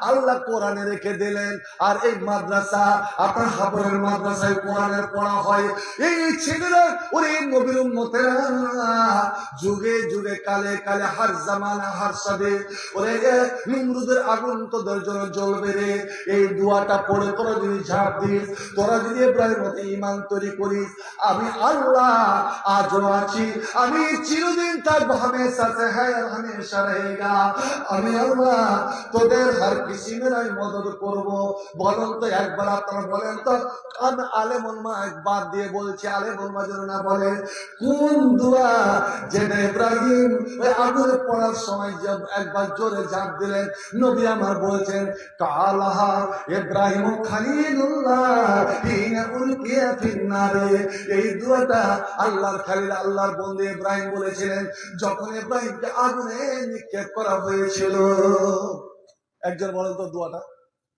আল্লাহ কোরআনে রেখে দিলেন। আর এই মাদ্রাসা, আপনার হাফেজের মাদ্রাসায় কোরআনের পড়া হয়। এই ছেলেরা ওরে নবীর উম্মতেরা যুগে যুগে কালে কালে হার জামানা হার সাদে ওরে নমরুদের আগুন তোদের জন্য জ্বলবে রে। এই দোয়াটা পড়ে তোরা যদি ঝাঁপ দিস, তোরা যদি ইব্রাহিমের মতো ঈমান তৈরি করিস, আমি আল্লাহ আজও আছি, আমি চিরদিন থাকবো, হামেশা সে হ্যায় আর হামেশা রহেগা। আমি আল্লাহ তোদের হর কিসি में আমি মদদ করব। বলেন তো একবার, আপনারা বলেন তো, আমি আলেম উলমা একবার দিয়ে বলছি, আলেম উলমা যেন না বলে, কোন দোয়া যেটা ইব্রাহিম ওই আগুনে পড়ার সময় একবার জোরে ঝাঁপ দিলেন, নবী আমার বলছেন কালাহা ইব্রাহিম খলিলুল্লাহ হিনা উলকিয়া ফিন্নারে। এই দোয়াটা আল্লাহর খলিল, আল্লাহর বন্ধু ইব্রাহিম বলেছিলেন যখন ইব্রাহিমকে আগুনে নিক্ষেপ করা হয়েছিল। একজন বলেন তো দোয়াটা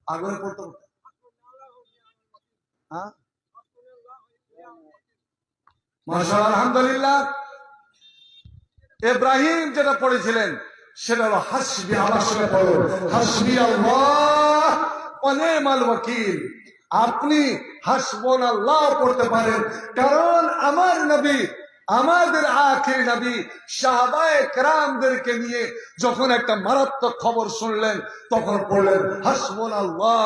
আগুনে পড়তে হ্যাঁ, মাশাআল্লাহ, আলহামদুলিল্লাহ। ইব্রাহিম যেটা পড়েছিলেন সেটা হলো হাসবি, আমার সঙ্গে পড়ো, হাসবি আল্লাহ ওয়া নি'মাল ওয়াকিল। আপনি হাসবুনাল্লাহ পড়তে পারেন, কারণ আমার নবী, আমাদের আখির নবী সাহাবায়ে কেরামদেরকে নিয়ে যখন একটা মারাত্মক খবর শুনলেন তখন পড়লেন হাসবুনাল্লাহ